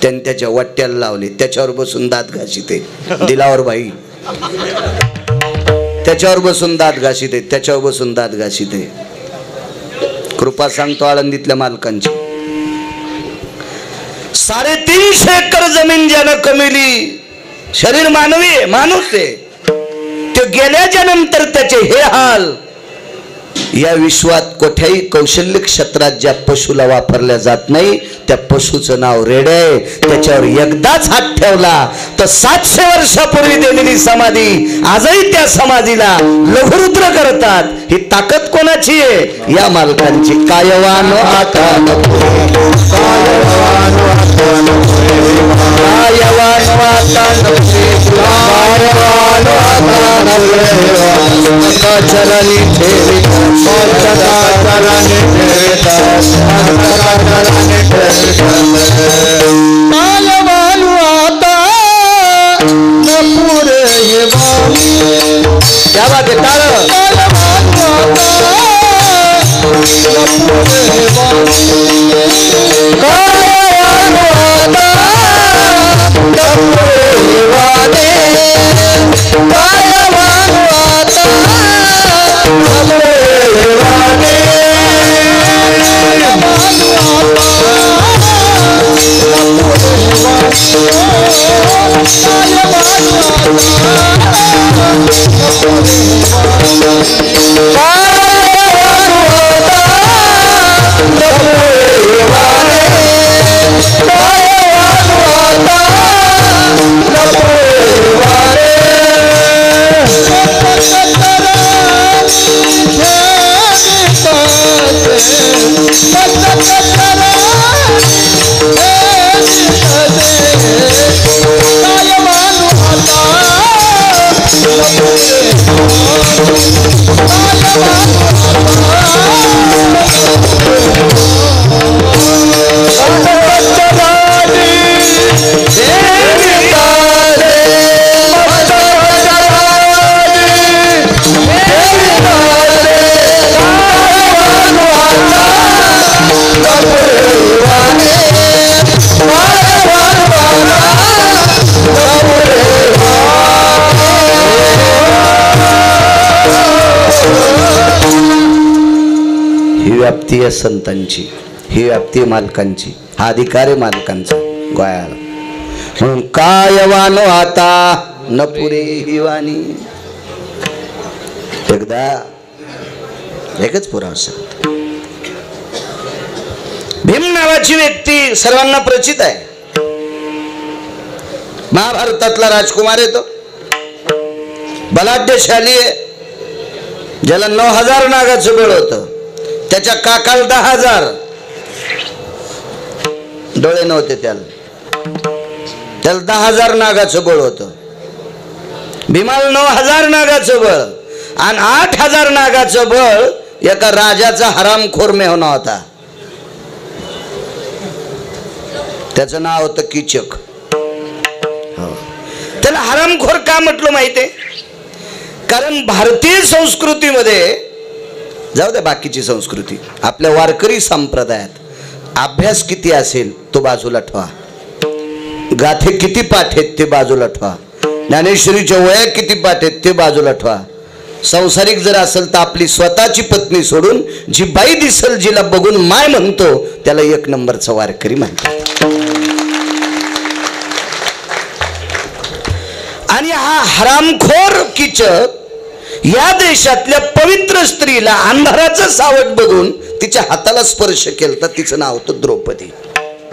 त्यांनी त्याच्या वाट्याला लावले. त्याच्यावर बसून दात घासीते दिलावर भाई, त्याच्यावर बसून दात घासीते, त्याच्यावर बसून दात घासीते. कृपा सांगतो आळंदीतल्या मालकांची. 350 एकर जमीन ज्यानं कमिली, शरीर मानवी आहे, माणूस आहे, ते गेल्याच्या नंतर त्याचे हे हाल. या विश्वात कोठ्याही कौशल्य क्षेत्रात ज्या पशुला वापरल्या जात नाही त्या पशुचं नाव रेडे आहे. त्याच्यावर एकदाच हात ठेवला तर 700 वर्षापूर्वी दिलेली समाधी आजही त्या समाधीला लघुरुद्र करतात. ही ताकद कोणाची आहे? या मालकांची. कायवान आता चरणी ठेवी क्या बात है व्याप्ती आहे संतांची, ही व्याप्ती मालकांची, हा अधिकार आहे मालकांचा गोयाला. म्हणून कायवानो आता न पुरे ही वाणी. एकदा एकच पुरावा सांगतो. भीम नावाची व्यक्ती सर्वांना परिचित आहे. महाभारतातला राजकुमार आहे तो, बलाढ्यशाली आहे, ज्याला 9000 नागाचं बळ होतं, त्याच्या काकाला 10,000 डोळे नव्हते, त्याला 10,000 नागाचं बळ होतं. भीमाला 9000 नागाचं बळ आणि 8,000 नागाचं बळ एका राजाचा हरामखोर मेहुणा होता. त्याचं नाव होतं कीचक. त्याला हरामखोर का म्हटलं माहितीये? कारण भारतीय संस्कृतीमध्ये, जाऊ द्या बाकीची संस्कृती, आपल्या वारकरी संप्रदायात अभ्यास किती असेल तो बाजूला ठेवा, गाथे किती पाठ आहेत ते बाजूला ठेवा, ज्ञानेश्वरीच्या वया किती पाठ आहेत ते बाजूला ठेवा. संसारिक जर असेल तर आपली स्वतःची पत्नी सोडून जी बाई दिसल जिला बघून माय म्हणतो त्याला 1 नंबरचा वारकरी म्हणतात. आणि हा हरामखोर कीचक या देशातल्या पवित्र स्त्रीला अंधाराचं सावट बघून तिच्या हाताला स्पर्श केलता. तिचं नाव होतं द्रौपदी.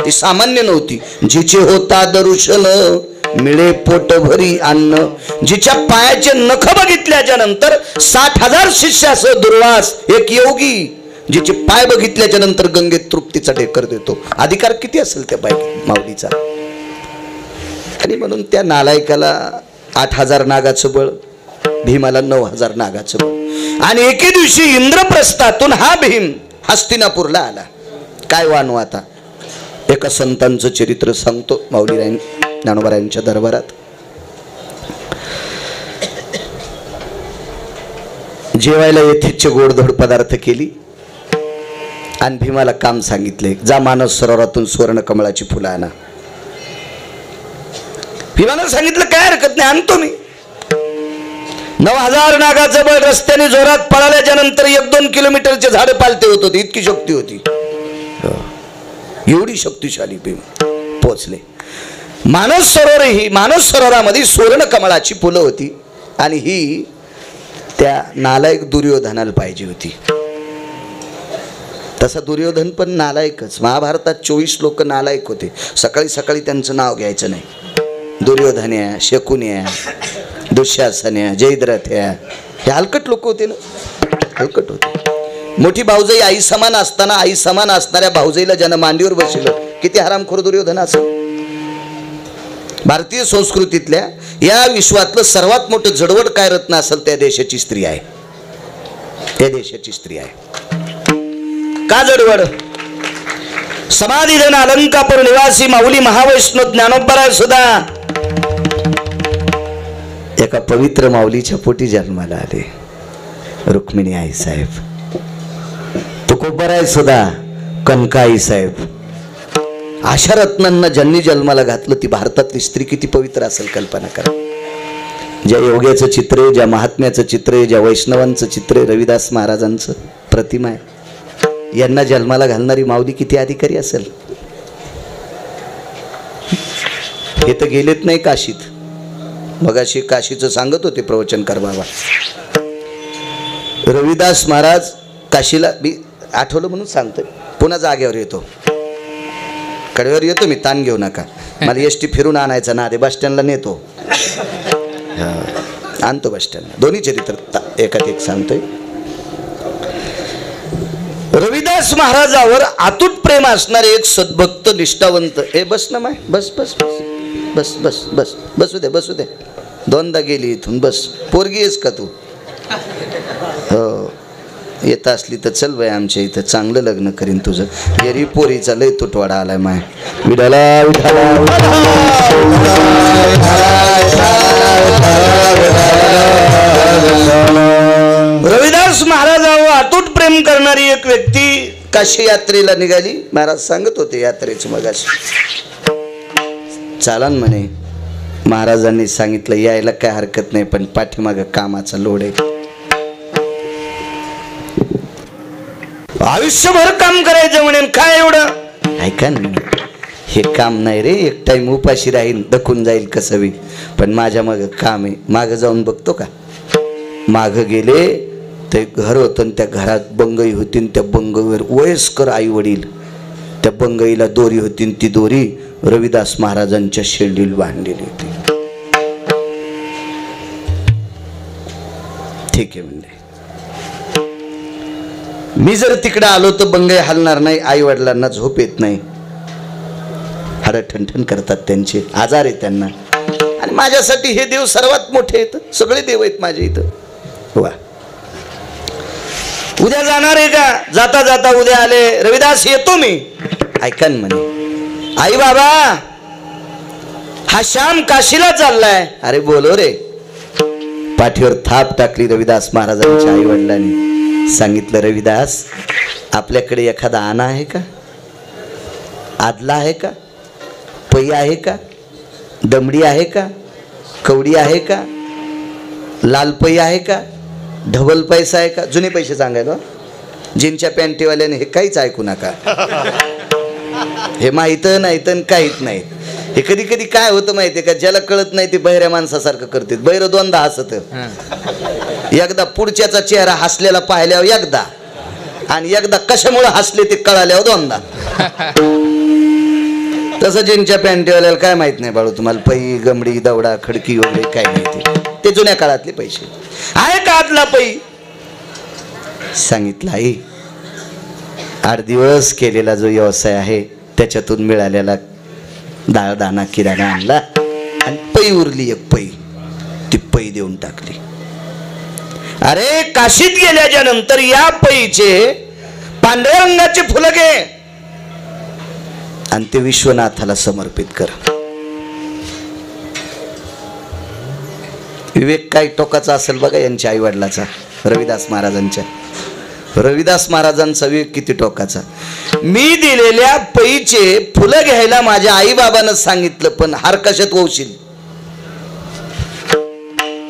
ती सामान्य नव्हती. जिचे होता दर्शन मिळे पोट भरी अन्न, जिच्या पायाचे नख बघितल्याच्या नंतर 60,000 शिष्यासह दुर्वास एक योगी, जिचे पाय बघितल्याच्या नंतर गंगेत तृप्तीचा ढेकर देतो. अधिकार किती असेल त्या बाई माऊलीचा? आणि म्हणून त्या नालायकाला 8,000 नागाचं बळ, भीमाला 9,000 नागाचं बळ. आणि एके दिवशी इंद्रप्रस्थातून हा भीम हस्तिनापूरला आला. काय वानू आता? एका संतांचं चरित्र सांगतो माऊलीराय ज्ञानोबारायांच्या दरबारात. जेवायला येथेच गोडधोड पदार्थ केली आणि भीमाला काम सांगितले, जा मानस सरोवरातून सुवर्ण कमळाची फुलं आणा. भीमानं सांगितलं काय हरकत नाही, आणतो मी. 9,000 नागाचं बळ. रस्त्याने जोरात पळाल्याच्या नंतर 1-2 किलोमीटरचे झाड पालते होत होते, इतकी शक्ती होती. एवढी शक्तिशाली भीम. पोचले मानस सरोवर. ही मानस सरोवरामध्ये सुवर्ण कमळाची फुलं होती आणि ही त्या नालायक दुर्योधनाला पाहिजे होती. तसा दुर्योधन पण नालायकच. महाभारतात 24 लोक नालायक होते. सकाळी सकाळी त्यांचं नाव घ्यायचं नाही. दुर्योधन्या, शकुन्या, दुःशासन्या, जयद्रथ्या, हे हलकट लोक होते ना, हलकट होते. मोठी भाऊजाई आई समान असताना आई समान असणाऱ्या भाऊजाईला ज्यानं मांडीवर बसवलं, किती हरामखोर दुर्योधन असेल. भारतीय संस्कृतीतल्या या विश्वातलं सर्वात मोठं जडवड काय रत्न असेल त्या देशाची स्त्री आहे. त्या देशाची स्त्री आहे. का जडवड? समाधीधन अलंकापूर निवासी माऊली महावैष्णव ज्ञानोबराय सुद्धा एका पवित्र माऊलीच्या पोटी जन्माला आले. रुक्मिणी आई साहेब, तुकोबराय सुद्धा कनकाई साहेब. अशा रत्नांना ज्यांनी जन्माला घातलं ती भारतातली स्त्री किती पवित्र असेल कल्पना करा. ज्या योग्याचं चित्र आहे, ज्या महात्म्याचं चित्र आहे, ज्या वैष्णवांचं चित्र आहे, रविदास महाराजांचं प्रतिमा आहे, यांना जन्माला घालणारी माऊली किती अधिकारी असेल. हे तर गेलेत नाही काशीत. मगाशी काशीचं सांगत होते प्रवचनकार बाबा. रविदास महाराज काशीला, मी आठवलं म्हणून सांगतोय, पुन्हा जागेवर येतो, कडेवर येतो मी, ताण घेऊ नका. मला एसटी फिरून आणायचा ना, बस स्टँडला नेतो, आणतो बस स्टँडला. दोन्ही चरित्र एकात एक सांगतोय. रविदास महाराजावर अतूट प्रेम असणारे एक सद्भक्त निष्ठावंत. हे बस ना माय, बस बस बस बस बस बस बसू दे, बसू दे. 2दा गेली इथून, बस. पोरगी आहेस का तू? हो, येत असली तर चल बाई, आमच्या इथं चांगलं लग्न करीन तुझं. एरी पोरीचा लय तुटवाडा आलाय माय. विडाला रविदास महाराजावर अतूट प्रेम करणारी एक व्यक्ती काशी यात्रेला निघाली. महाराज सांगत होते यात्रेचं मगाशी. चालन म्हणे. महाराजांनी सांगितलं यायला काय हरकत नाही, पण पाठीमागं कामाचा लोड आहे. आयुष्यभर काम करायचं म्हणे. काय एवढं? ऐका ना, हे काम नाही रे, एक टाइम उपाशी राहील, दखून जाईल कसं बी, पण माझ्या मागं काम आहे. मागं जाऊन बघतो का? मागं गेले ते घर होतं, त्या घरात बंगई होती. त्या बंगईवर वयस्कर आई वडील, त्या बंगईला दोरी होती. ती दोरी रविदास महाराजांच्या शेंडीला बांधलेली होती. ठीक आहे म्हणले. मी जर तिकडे आलो तर बंगई हलणार नाही, आई वडिलांना झोप येत नाही, हाडं ठणठण करतात, त्यांचे आजार आहे त्यांना. आणि माझ्यासाठी हे देव सर्वात मोठे आहेत, सगळे देव आहेत माझे इथं. वा, उद्या जाणार आहे का? जाता जाता उद्या आले, रविदास येतो मी. ऐका ना म्हणे, आई बाबा हा श्याम काशीला चाललाय. अरे बोलो रे. पाठीवर थाप टाकली रविदास महाराजांच्या आई वडिलांनी. सांगितलं, रविदास आपल्याकडे एखादा आणा आहे का? आदला आहे का? पै आहे का? दमडी आहे का? कवडी आहे का? लाल पै आहे का? ढबल पैसा आहे का? जुने पैसे सांगायला, जीनच्या पॅन्टीवाल्याने हे काहीच ऐकू नका. हे माहित नाही तर काहीच नाही. हे कधी कधी काय होतं माहितीये का, ज्याला कळत नाही ते बहिऱ्या माणसासारखं करते. बहिरं दोनदा हसत, एकदा पुढच्याचा चेहरा हसलेला पाहिल्यावर एकदा, आणि एकदा कशामुळे हसले ते कळाल्यावर दोनदा. तसं ज्यांच्या पॅन्टीवाल्याला काय माहित नाही बाळू तुम्हाला, पै गमडी दवडा खडकी वगैरे काय माहिती, ते जुन्या काळातले पैसे आहे का? आदला पै सांगितलं, आई 8 दिवस केलेला जो व्यवसाय आहे त्याच्यातून मिळालेला डाळ दाणा किराणा आणला आणि पै उरली एक पै, ती पै देऊन टाकली. अरे काशीत गेल्याच्या नंतर या पैचे पांढऱ्या रंगाचे फुलं घे आणि ते विश्वनाथाला समर्पित कर. विवेक काय टोकाचा असेल बघा यांच्या आई वडिलाचा, रविदास महाराजांच्या. रविदास महाराजांचा विवेक किती टोकाचा. मी दिलेल्या पैचे फुलं घ्यायला माझ्या आई बाबांना सांगितलं, पण हार कशात ववशील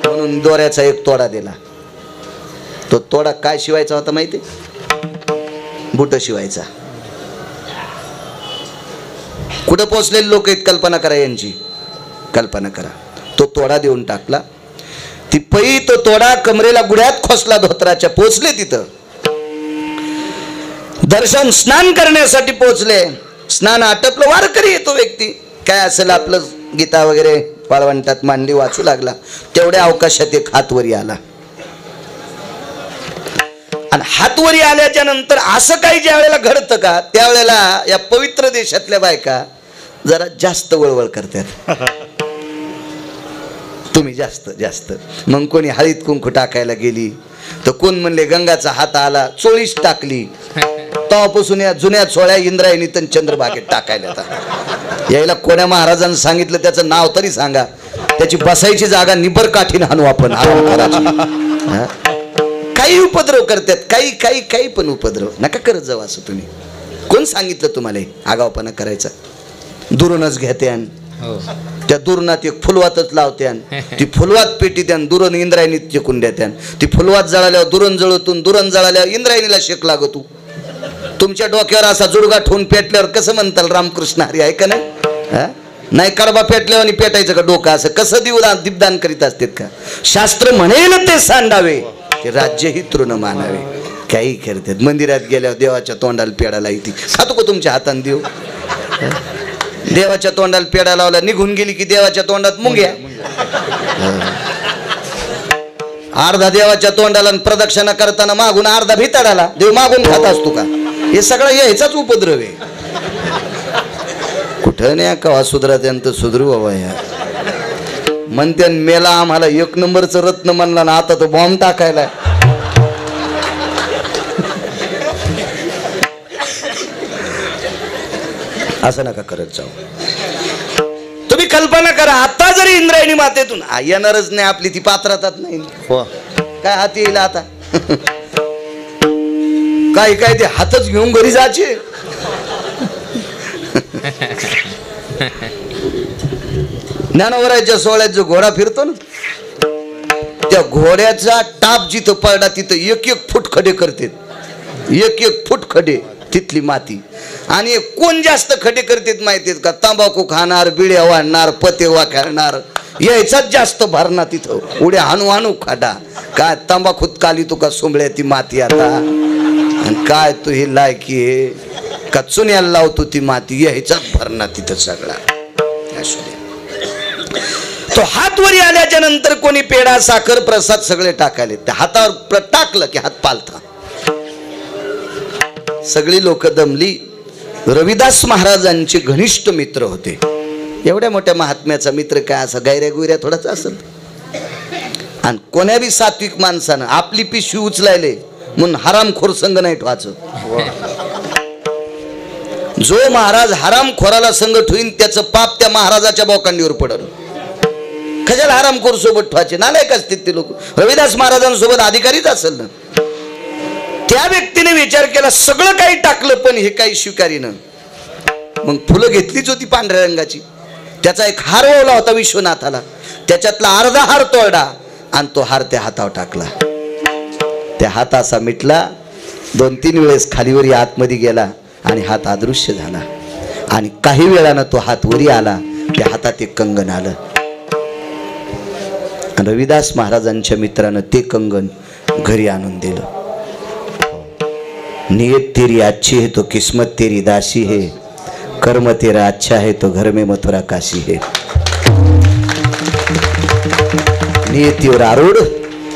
म्हणून दोऱ्याचा एक तोडा दिला. तो तोडा काय शिवायचा होता माहिती? बुट शिवायचा. कुठं पोचलेले लोक आहेत कल्पना करा, यांची कल्पना करा. तो तोडा देऊन टाकला. ती पै तो तोडा कमरेला गुढ्यात खोसला धोत्राच्या. पोचले तिथं, दर्शन स्नान करण्यासाठी पोचले. स्नान आटपलं, वारकरी येतो व्यक्ती, काय असेल आपलं गीता वगैरे पाळवंटात मांडली, वाचू लागला. तेवढ्या अवकाशात एक हातवरी आला. आणि हातवरी आल्याच्या नंतर असं काही ज्या वेळेला घडतं का, त्यावेळेला या पवित्र देशातल्या बायका जरा जास्त वळवळ करतात. तुम्ही जास्त जास्त. मग कोणी हळीत कुंकू टाकायला गेली तर कोण म्हणले गंगाचा हात आला, चोळीस टाकली. तेव्हापासून या जुन्या चोळ्या इंद्रायणीत चंद्रभागेत टाकायला. यायला कोण्या महाराजांनी सांगितलं त्याचं नाव तरी सांगा, त्याची बसायची जागा निबर काठीने हाणू आपण. काही उपद्रव करतात, काही काही काही पण उपद्रव नका करत जाऊ. असं तुम्ही कोण सांगितलं तुम्हाला आगावपणा करायचा? दुरूनच घेत्यान, त्या दुरणात एक फुलवातच लावत्यान, ती फुलवात पेटी द्यान, दुरण इंद्रायणीत चेकून देत्यान. ती फुलवात जळाल्यावर दुरण जळतून, दुरण जळाल्यावर इंद्रायणीला शेक लागतो. तुमच्या डोक्यावर असा जुडगा ठेवून पेटल्यावर कसं म्हणताल रामकृष्ण हरी? आहे का नाही? नाही कडबा पेटल्यावर पेटायचं का डोकं? असं कसं दीपदान करीत असतात का? शास्त्र म्हणेल ते सांडावे, ते राज्यही तृण मानावे. काही करतात. मंदिरात गेल्यावर देवाच्या तोंडाला पेडा लावती. खातो का तुमच्या हाताने देव? देवाच्या तोंडाला पेडा लावला, निघून गेली की देवाच्या तोंडात मुंग्या. अर्धा देवाच्या तोंडाला प्रदक्षिणा करताना मागून अर्धा भिताडाला. देव मागून खात असतो का? हे सगळं यायचाच उपद्रव आहे. कुठं नाही कवा सुधरा त्यांचं सुधरू बाबा. या म्हणते मेला आम्हाला 1 नंबरचं रत्न म्हणला ना, आता तो बॉम्ब टाकायला. असं नका करत जाऊ. तुम्ही कल्पना करा, आता जरी इंद्रायणी मातेतून येणारच नाही आपली, ती पात्रातात नाही काय हाती येईल आता. काय काय ते हातच घेऊन घरी जायचे. ज्ञानोबराच्या सोहळ्यात जो घोडा फिरतो ना, त्या घोड्याचा टाप जिथं पडला तिथं 1-1 फूट खडे करते. 1-1 फूट खडे तिथली माती. आणि कोण जास्त खडे करतात माहितीत का? तंबाखू खाणार, बिड्या वाढणार, पते वाखणार, यायचाच जास्त भरणा तिथं. उड्या हाणू हाणू खाडा. काय तंबाखूत काली तुका सोंबळ्या ती माती आता. आणि काय तू ही लायकी आहे का? चुन्याला लावतो ती माती, यायचाच भरणा तिथं सगळा. तो हातवरी आल्याच्या नंतर कोणी पेढा साखर प्रसाद सगळे टाकायले. त्या हातावर टाकलं की हात पालथा. सगळी लोक दमली. रविदास महाराजांचे घनिष्ठ मित्र होते. एवढ्या मोठ्या महात्म्याचा मित्र काय असं गायऱ्या गुयऱ्या थोडाच असेल. आणि कोण्या बी सात्विक माणसानं आपली पिशवी उचलायले म्हणून हरामखोर संग नाही ठेवायचं. जो महाराज हरामखोराला संग ठेवीन त्याचं पाप त्या महाराजाच्या बोकांडीवर पडल. कशाला हरामखोर सोबत ठेवायचे? नालायक असतील ते लोक. रविदास महाराजांसोबत अधिकारीच असेल ना. त्या व्यक्तीने विचार केला सगळं काही टाकलं पण हे काही स्वीकारीनं. मग फुलं घेतलीच होती पांढऱ्या रंगाची. त्याचा एक हार ओवला होता विश्वनाथाला. त्याच्यातला अर्धा हार तोडला आणि तो हार त्या हातावर टाकला. त्या हात असा मिटला. 2-3 वेळेस खालीवरी आतमध्ये गेला आणि हात अदृश्य झाला. आणि काही वेळानं तो हात वरी आला. त्या हातात एक कंगन आलं. रविदास महाराजांच्या मित्रानं ते कंगन घरी आणून दिलं. नियत तेरी अच्छी है तो किस्मत तेरी दासी है, कर्म तेरा अच्छा है तो घर में मथुरा काशी है. नियतीवर आरूढ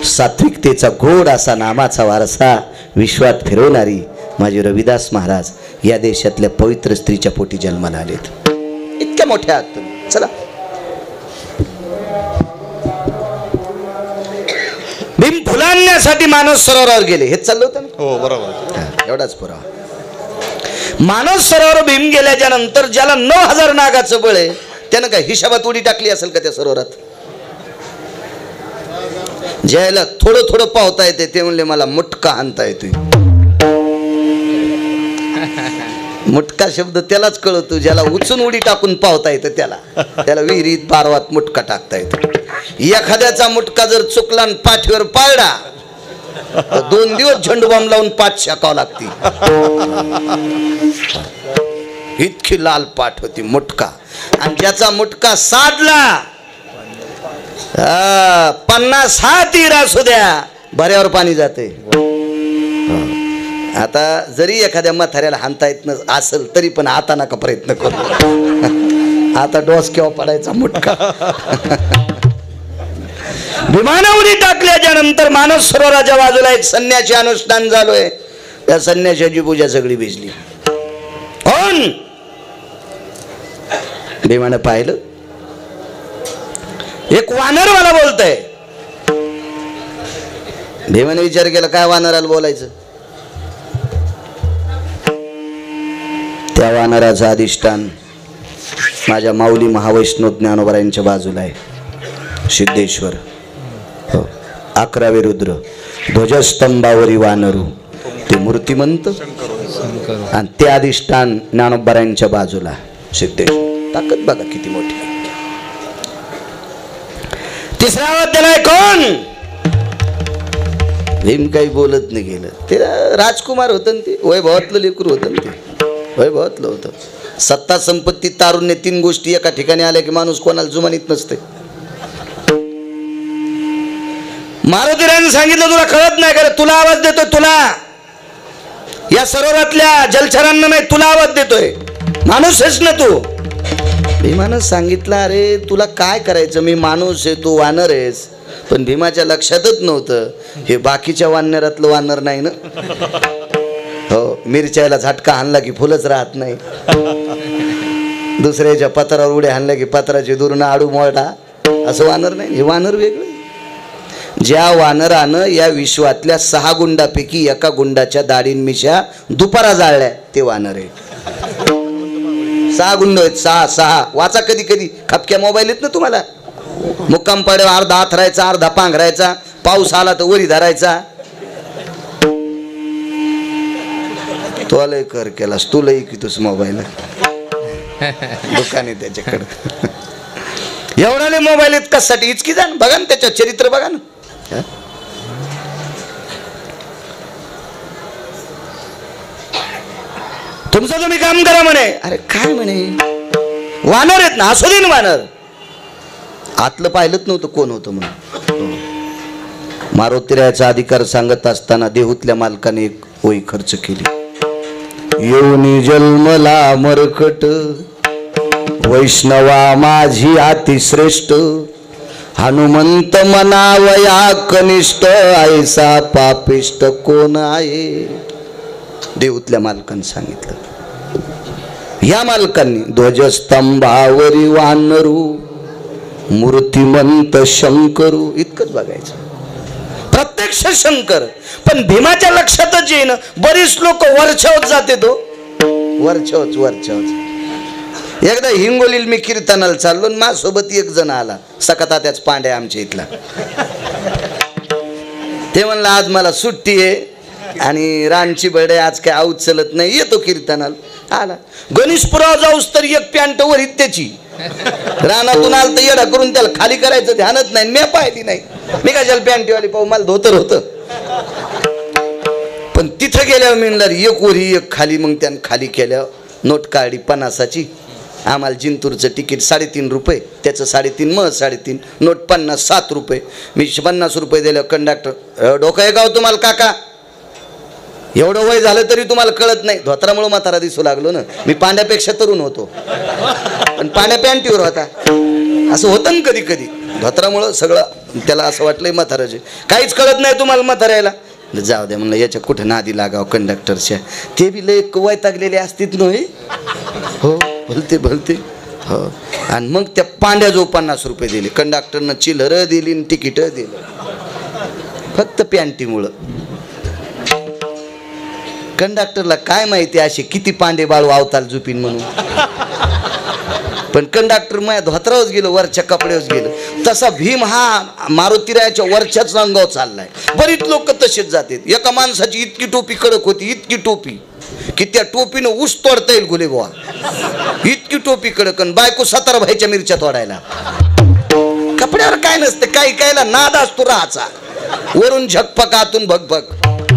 सात्विकतेचा गोड असा नामाचा वारसा विश्वात फिरवणारी माझे रविदास महाराज या देशातल्या पवित्र स्त्रीच्या पोटी जन्माला आलेत. इतक्या मोठ्या आहात तुम्ही. चला भीम फुलांण्यासाठी मानस सरोवरावर गेले. हेच चाललं होतं ना. हो बरोबर. एवढाच पुरावा. मानस सरोवर भीम गेल्याच्या नंतर ज्याला 9000 नागाचं बळ आहे त्यानं काय हिशाबात उडी टाकली असेल का त्या सरोवरात? ज्याला थोडं थोडं पावता येते ते म्हणले मला मुटका आणता येतोय. मुटका शब्द त्यालाच कळतो ज्याला उचून उडी टाकून पावता येतं. त्याला विहिरीत बारवात मुटका टाकता येतो. एखाद्याचा मुटका जर चुकला आणि पाठीवर पाळला तर 2 दिवस झेंडूबाम लावून पाठ शाकावं लागती. इतकी लाल पाठ होती मुटका. आणि ज्याचा मुटका साधला 50 हात हिरा असू द्या भऱ्यावर पाणी जाते. आता जरी एखाद्या म्हाताऱ्याला हाणता येत असेल तरी पण आता नका प्रयत्न करू. आता डोस केव्हा पडायचा मुटका. विमानावरी टाकल्याच्या नंतर मानस सरोवराच्या बाजूला एक संन्यासी अनुष्ठान झालोय. त्या संन्याशाची पूजा सगळी भिजली. कोण? भीमानं पाहिलं एक वानर मला बोलतय. भीमाने विचार केला काय वानराला बोलायचं. त्या वानराचं अधिष्ठान माझ्या माऊली महावैष्णव ज्ञानोबरायांच्या बाजूला आहे. सिद्धेश्वर 11वे रुद्र ध्वजस्तंभावरी वानरू ते मूर्तिमंत आणि ते अधिष्ठान ज्ञानोबरायांच्या बाजूला सिद्धेश्वर. ताकद बघा किती मोठी. तिसरा अध्याय कोण? भीम काही बोलत नाही गेलं. ते राजकुमार होतं ना. ते वैभवातलं लेकरू होतं ना. ते वैभवातलं होतं. सत्ता संपत्ती तारुण्य 3 गोष्टी एका ठिकाणी आल्या की माणूस कोणाला जुमानीत नसते. मारुतीराजांनी सांगितलं तुला कळत नाही का? तुला आवाज देतोय. तुला या सरोवरातल्या जलचरांना नाही तुला आवाज देतोय. माणूस आहेस ना तू. भीमानं सांगितलं अरे तुला काय करायचं. मी माणूस आहे तू वानर आहेस. पण भीमाच्या लक्षातच नव्हतं हे बाकीच्या वानरातलं वानर नाही ना. हो मिरच्याला झटका हाणला की फुलच राहत नाही. दुसऱ्याच्या पत्रावर उड्या हाणल्या की पत्राची दुरून आडू मोडा असं वानर नाही. हे वानर वेगळं. ज्या वानरानं या विश्वातल्या 6 गुंडापैकी एका गुंडाच्या दाढीन मिशा दुपारा जाळल्या ते वानर आहे. 6 गुंड आहेत. 6 वाचा कधी कधी खपक्या मोबाईल आहेत ना तुम्हाला. मुक्काम पाड्यावर अर्धा आथरायचा अर्धा पांघरायचा. पाऊस आला तर वरी धरायचा. तो लय कर केलास तू लई की तुझ मोबाईल दुकान आहे त्याच्याकडे. एवढाले मोबाईल आहेत कशासाठी? इचकी जा बघा ना त्याच्या चरित्र बघा ना. तुमचं तुम्ही काम करा म्हणे. अरे काय म्हणे वानर आहेत ना. असू दे ना वानर. आतलं पाहिलंच नव्हतं कोण होतं म्हणून. मारुतीरायाचा अधिकार सांगत असताना देहूतल्या मालकाने एक ओळी खर्च केली. येऊनी जन्मला मरकट वैष्णवा माझी अतिश्रेष्ठ हनुमंत मनावया कनिष्ठ ऐसा पापिष्ट कोण आहे. देऊतल्या मालकानं सांगितलं. या मालकांनी ध्वजस्तंभावरी वानरू मूर्तिमंत शंकरू इतकंच बघायचं. प्रत्यक्ष शंकर. पण भीमाच्या लक्षातच येईन. बरीच लोक वरच्यावर जाते तो वरच्यावच. एकदा हिंगोलीला मी कीर्तनाला चाललो, माझ्यासोबत एक जण आला, सकता त्याच पांड्या आमच्या इथला. ते म्हणलं आज मला सुट्टी आहे आणि रानची बडे आज काय आऊत चलत नाही, येतो कीर्तनाला. आला. गणेशपुरावर जाऊस तर एक पॅन्ट वरीत त्याची. रानातून आलं तर येडा करून त्याला खाली करायचं ध्यानच नाही. मी पाहिली नाही. मी कशाला पॅन्टीवाली पाहू, मला धोतर होतं. पण तिथं गेल्यावर मी म्हणलं एक वरी एक खाली. मग त्यानं खाली केल्यावर नोट काढली 50ची. आम्हाला जिंतूरचं तिकीट 3.5 रुपये, त्याचं 3.5 मग 3.5 नोट 50 7 रुपये. मी 50 रुपये दिलं. कंडक्टर डोकं आहे का हो तुम्हाला काका, एवढं वय झालं तरी तुम्हाला कळत नाही. धोत्रामुळे म्हातारा दिसू लागलो ना. मी पांड्यापेक्षा तरुण होतो पण पांड्या पॅन्टीवर होता. असं होतं ना कधी कधी. धोत्रामुळं सगळं त्याला असं वाटलंय म्हाताराचे. काहीच कळत नाही तुम्हाला म्हाताऱ्याला. जाऊ द्या म्हणलं, याच्या कुठं नादी लागाव कंडक्टरच्या. ते बी लय वैतागलेले असतील नव्हे. हो भलते हो. आणि मग त्या पांड्या जो 50 रुपये दिले. कंडक्टरनं चिल्लर दिली आणि तिकीट दिलं फक्त पॅन्टीमुळं. कंडक्टरला काय माहिती असे किती पांडे बाळू अवताल झुपीन म्हणून. पण कंडक्टर माझ्या धोत्रावच गेलो, वरच्या कपड्यावच गेलो. तसा भीम हा मारुतीरायाच्या वरच्याच रंगावर चाललाय. बरीच लोक तसेच जातात. एका माणसाची इतकी टोपी कडक होती, इतकी टोपी की त्या टोपीनं ऊस तोडता येईल गुले बुवा. इतकी टोपी कडक. आणि बायको 17 भाईच्या मिरच्या तोडायला. कपड्यावर काय नसते. काही कायला नाद असतो राहाचा. वरून झकपक आतून भगभग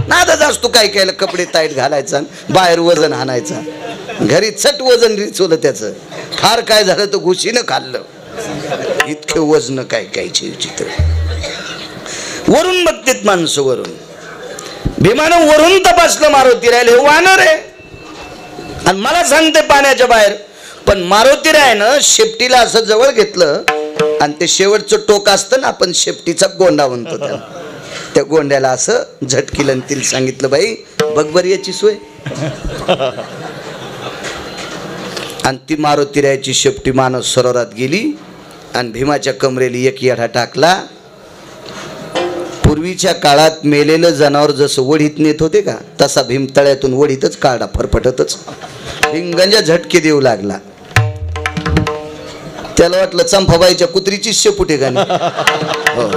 नादच असतो. काय कायला कपडे टाईट घालायचा, बाहेर वजन हाणायचा. घरी चट वजन रिचवलं त्याचं. फार काय झालं तर घुशीनं खाल्लं. इतके वजन काय कायचे विचित्र. वरून बघतेत माणसं वरून. भीमानं वरून तपासलं मारुतीरायल हे वानर आहे आणि मला सांगते पाण्याच्या बाहेर. पण मारुतीरायनं शेपटीला असं जवळ घेतलं आणि ते शेवटचं टोक असतं ना, आपण शेपटीचा गोंडा म्हणतो त्याला, त्या गोंड्याला असं झटकीलं आणि तिला सांगितलं, बाई बघ बरी याची सोय. आणि ती मारुतीरायाची शेपटी मानस सरोवरात गेली आणि भीमाच्या कमरेली एक येढा टाकला. पूर्वीच्या काळात मेलेलं जनावर जसं वडीत नेत होते का, तसा भीम तळ्यातून वडीतच काढा फरफटतच. भीम गंजा झटके देऊ लागला. त्याला वाटलं चंपाबाईच्या कुत्रीची शेपूट आहे का. हो.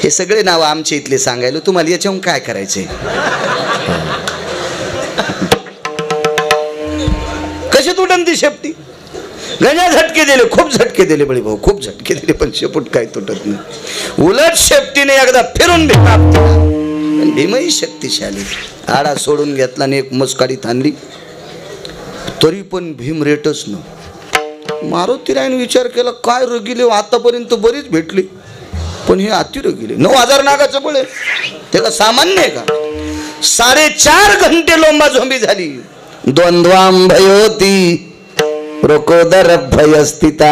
हे सगळे नाव आमच्या इथले सांगायला. तुम्हाला याच्याहून काय करायचंय. कशी तुटन ती शेपटी. गण्या झटके दिले, खूप झटके दिले बळी भाऊ, खूप झटके दिले. पण शेपूट काय तुटत नाही. उलट शेपटीने एकदा फिरून भीमा. भीमही शक्तिशाली. आडा सोडून घेतला आणि एक मुसकाडीत आणली. तरी पण भीम रेटच न. मारुतीरायने विचार केला, काय रगिले आतापर्यंत बरीच भेटली पण हे अति रगिले. 9000 नागाचं बळ आहे. ते का सामान्य आहे का. 4.5 घंटे लोंबा झोंबी झाली. द्वंद्वांभयोती रोकोदर भयस्थिता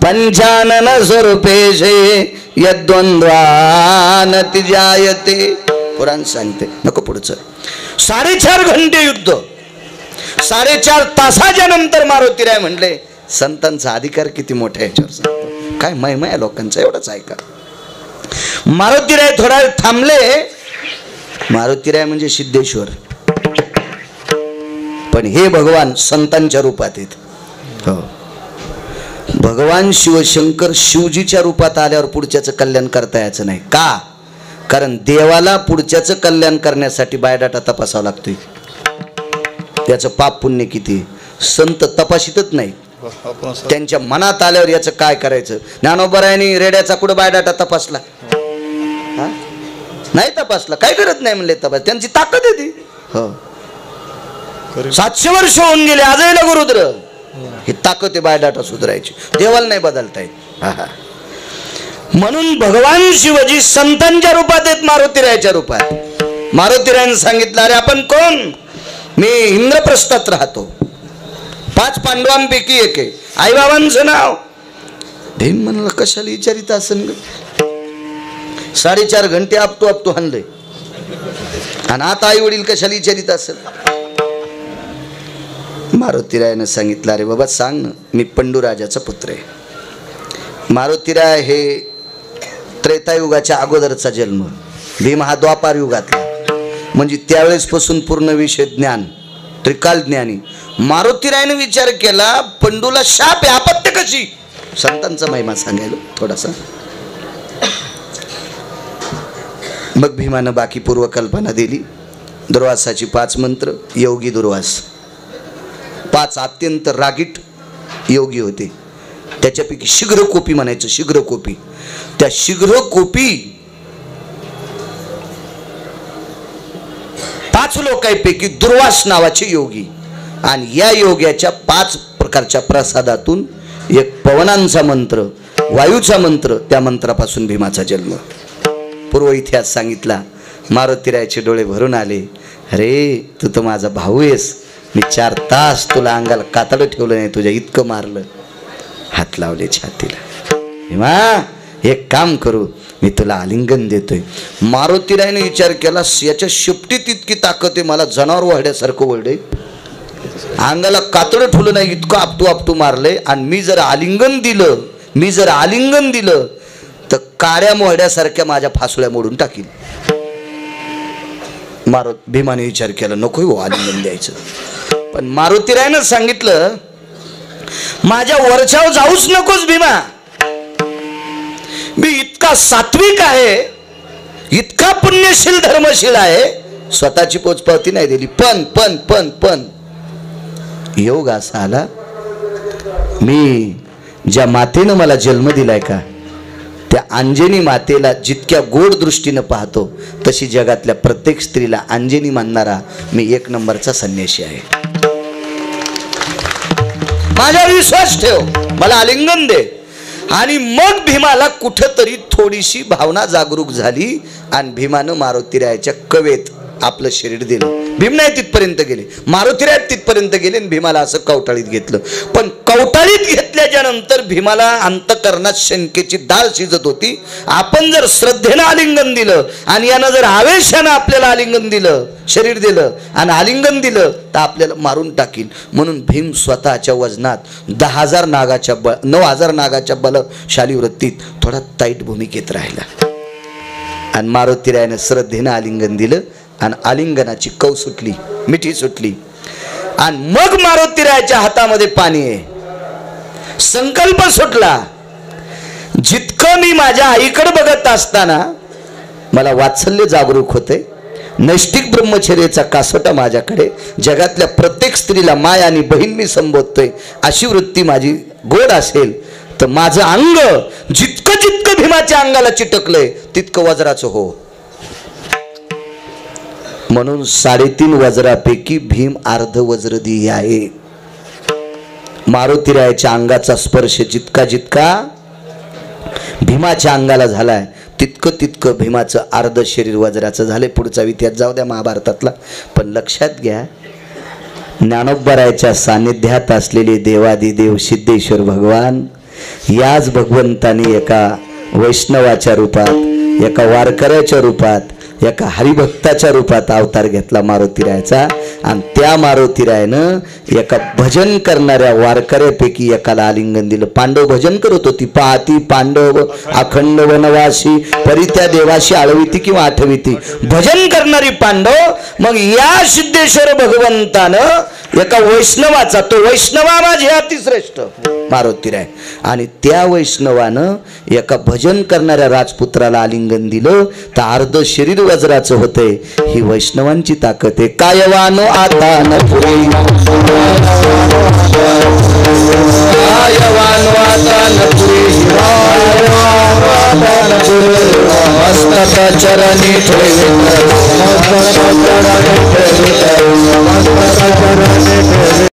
पंचानन स्वरूपेशे यद्वंद्वानति जायते. पुराण सांगते. नको पुढचं. 4.5 घंटे युद्ध. 4.5 तासाच्या नंतर मारुतीराय म्हणले, संतांचा अधिकार किती मोठा याच्यावर सांगतो. काय महिमा आहे लोकांचा, एवढंच ऐका. मारुतीराय थोडा वेळ थांबले. मारुतीराय म्हणजे सिद्धेश्वर, पण हे भगवान संतांच्या रूपात आहेत. हो. भगवान शिवशंकर शिवजीच्या रूपात आल्यावर पुढच्याचं कल्याण करता यायचं नाही. का. कारण देवाला पुढच्याचं कल्याण करण्यासाठी बायोडाटा तपासावा लागतोय. त्याचं पाप पुण्य किती. संत तपासितच नाही. त्यांच्या मनात आल्यावर याचं काय करायचं. ज्ञानोबरायांनी रेड्याचा कुठं बायोडाटा तपासला नाही. तपासला काय करत नाही म्हणले तपास. त्यांची ताकद आहे ती. हो. 700 वर्ष होऊन गेले आजही लघुरुद्र. ही ताकद आहे बायोडाटा सुधारायची. देवाला नाही बदलता येत. म्हणून भगवान शिवजी संतांच्या रूपात आहेत, मारुतीरायाच्या रूपात. मारुतीरायाने सांगितलं, अरे आपण कोण. मी इंद्रप्रस्थात राहतो. 5 पांडवांपैकी एक आहे. आईबाबांचं नाव. भीम म्हणलं कशाला विचारित असन. 4.5 घंटे आपटू हाणले. आणि आता आई वडील कशाला विचारित असेल. मारुतीरायानं सांगितलं, अरे बाबा सांग ना, मी पंडूराजाचा पुत्र आहे. मारुतीराय हे त्रेतायुगाच्या अगोदरचा जन्म, भीम हा द्वापार युगातला, म्हणजे त्यावेळेसपासून पूर्ण विषय ज्ञान, त्रिकाल ज्ञानी. मारुतीरायनं विचार केला, पंडूला शाप आहे, आपत्य कशी. संतांचा महिमा सांगायला थोडासा. मग भीमानं बाकी पूर्वकल्पना दिली. दुर्वासाची 5 मंत्र, योगी दुर्वास 5 अत्यंत रागीट योगी होते. त्याच्यापैकी शीघ्रकोपी म्हणायचं, शीघ्रकोपी. त्या शीघ्रकोपी 5 लोकांपैकी दुर्वास नावाचे योगी. आणि या योग्याच्या 5 प्रकारच्या प्रसादातून एक पवनांचा मंत्र, वायूचा मंत्र, त्या मंत्रापासून भीमाचा जन्म. पूर्व इतिहास सांगितला. मारुतीरायाचे डोळे भरून आले. अरे तू तर माझा भाऊ आहेस, मी 4 तास तुला अंगाला कातडं ठेवलं नाही, तुझ्या इतकं मारलं. हात लावले छातीला. भीमा एक काम करू, मी तुला आलिंगन देतोय. मारुतीरायाने विचार केला, याच्या शेपटीत इतकी ताकद आहे, मला जनावर वळड्यासारखं वळडे, अंगाला कातडं ठेवलं नाही, इतकं आपटू आपटू मारले. आणि मी जर आलिंगन दिलं तर काड्या मोहड्यासारख्या माझ्या फासुळ्या मोडून टाकील. भीमाने विचार केला, नको हो आलिंगन द्यायचं. पण मारुतीरायानं सांगितलं, माझ्या वरच्यावर जाऊच नकोस भीमा, मी इतका सात्विक आहे, इतका पुण्यशील धर्मशील आहे, स्वतःची पोचपावती नाही दिली. पण योग असा आला, मी ज्या मातेनं मला जन्म दिलाय का, त्या अंजनी मातेला जितक्या गोड दृष्टीनं पाहतो, तशी जगातल्या प्रत्येक स्त्रीला अंजनी मानणारा मी 1 नंबरचा संन्यासी आहे. माझा विश्वास ठेव, मला आलिंगन दे. आणि मग भीमाला कुठंतरी थोडीशी भावना जागरूक झाली आणि भीमानं मारुतीरायाच्या कवेत आपलं शरीर दिलं. भीम नाही तिथपर्यंत गेले, मारुतीराय तिथपर्यंत गेले आणि भीमाला असं कवटाळीत घेतलं. पण कवटाळीत घेतल्याच्या नंतर भीमाला अंतकरणात शंकेची डाळ शिजत होती. आपण जर श्रद्धेनं आलिंगन दिलं आणि यानं जर आवेशानं आपल्याला आलिंगन दिलं, शरीर दिलं आणि आलिंगन दिलं, तर आपल्याला मारून टाकील. म्हणून भीम स्वतःच्या वजनात 10,000 नागाच्या 9,000 नागाच्या बलशाली वृत्तीत थोडा ताईट भूमिकेत राहिला. आणि मारुतीरायानं श्रद्धेनं आलिंगन दिलं आणि आलिंगनाची कव सुटली, मिठी सुटली. आणि मग मारुतीरायाच्या हातामध्ये पाणी आहे. संकल्प सुटला, जितकं मी माझ्या आईकडे बघत असताना मला वात्सल्य जागरूक होते, नैष्टिक ब्रह्मचर्याचा कासोटा माझ्याकडे, जगातल्या प्रत्येक स्त्रीला माय आणि बहीण मी संबोधतोय, अशी वृत्ती माझी गोड असेल तर माझं अंग जितकं भीमाच्या अंगाला चिटकलंय तितकं वज्राचं हो. म्हणून 3.5 वज्रापैकी भीम अर्ध वज्रदेही आहे. मारुतीरायाच्या अंगाचा स्पर्श जितका भीमाच्या अंगाला झालाय, तितकं भीमाचं अर्ध शरीर वज्राचं झालंय. पुढचा इतिहास जाऊ द्या महाभारतातला. पण लक्षात घ्या, ज्ञानोबरायाच्या सानिध्यात असलेले देवादिदेव सिद्धेश्वर भगवान, याच भगवंतानी एका वैष्णवाच्या रूपात, एका वारकऱ्याच्या रूपात, एका हरिभक्ताच्या रूपात अवतार घेतला मारुतीरायाचा. आणि त्या मारुतीरायानं एका भजन करणाऱ्या वारकऱ्यापैकी एकाला आलिंगन दिलं. पांडव भजन करत होती, पाहती पांडव अखंड वनवासी, परित्या देवाशी आळविती किंवा आठविती, भजन करणारी पांडव. मग या सिद्धेश्वर भगवंतानं एका वैष्णवाचा, तो वैष्णवा माझे अतिश्रेष्ठ मारुतीराय, आणि त्या वैष्णवानं एका भजन करणाऱ्या राजपुत्राला आलिंगन दिलं तर अर्ध शरीर वज्राचं होते. ही वैष्णवांची ताकद आहे. कायवानो आता न पुरे, कायवानो आता न पुरे, मस्तक चरणी ठेवे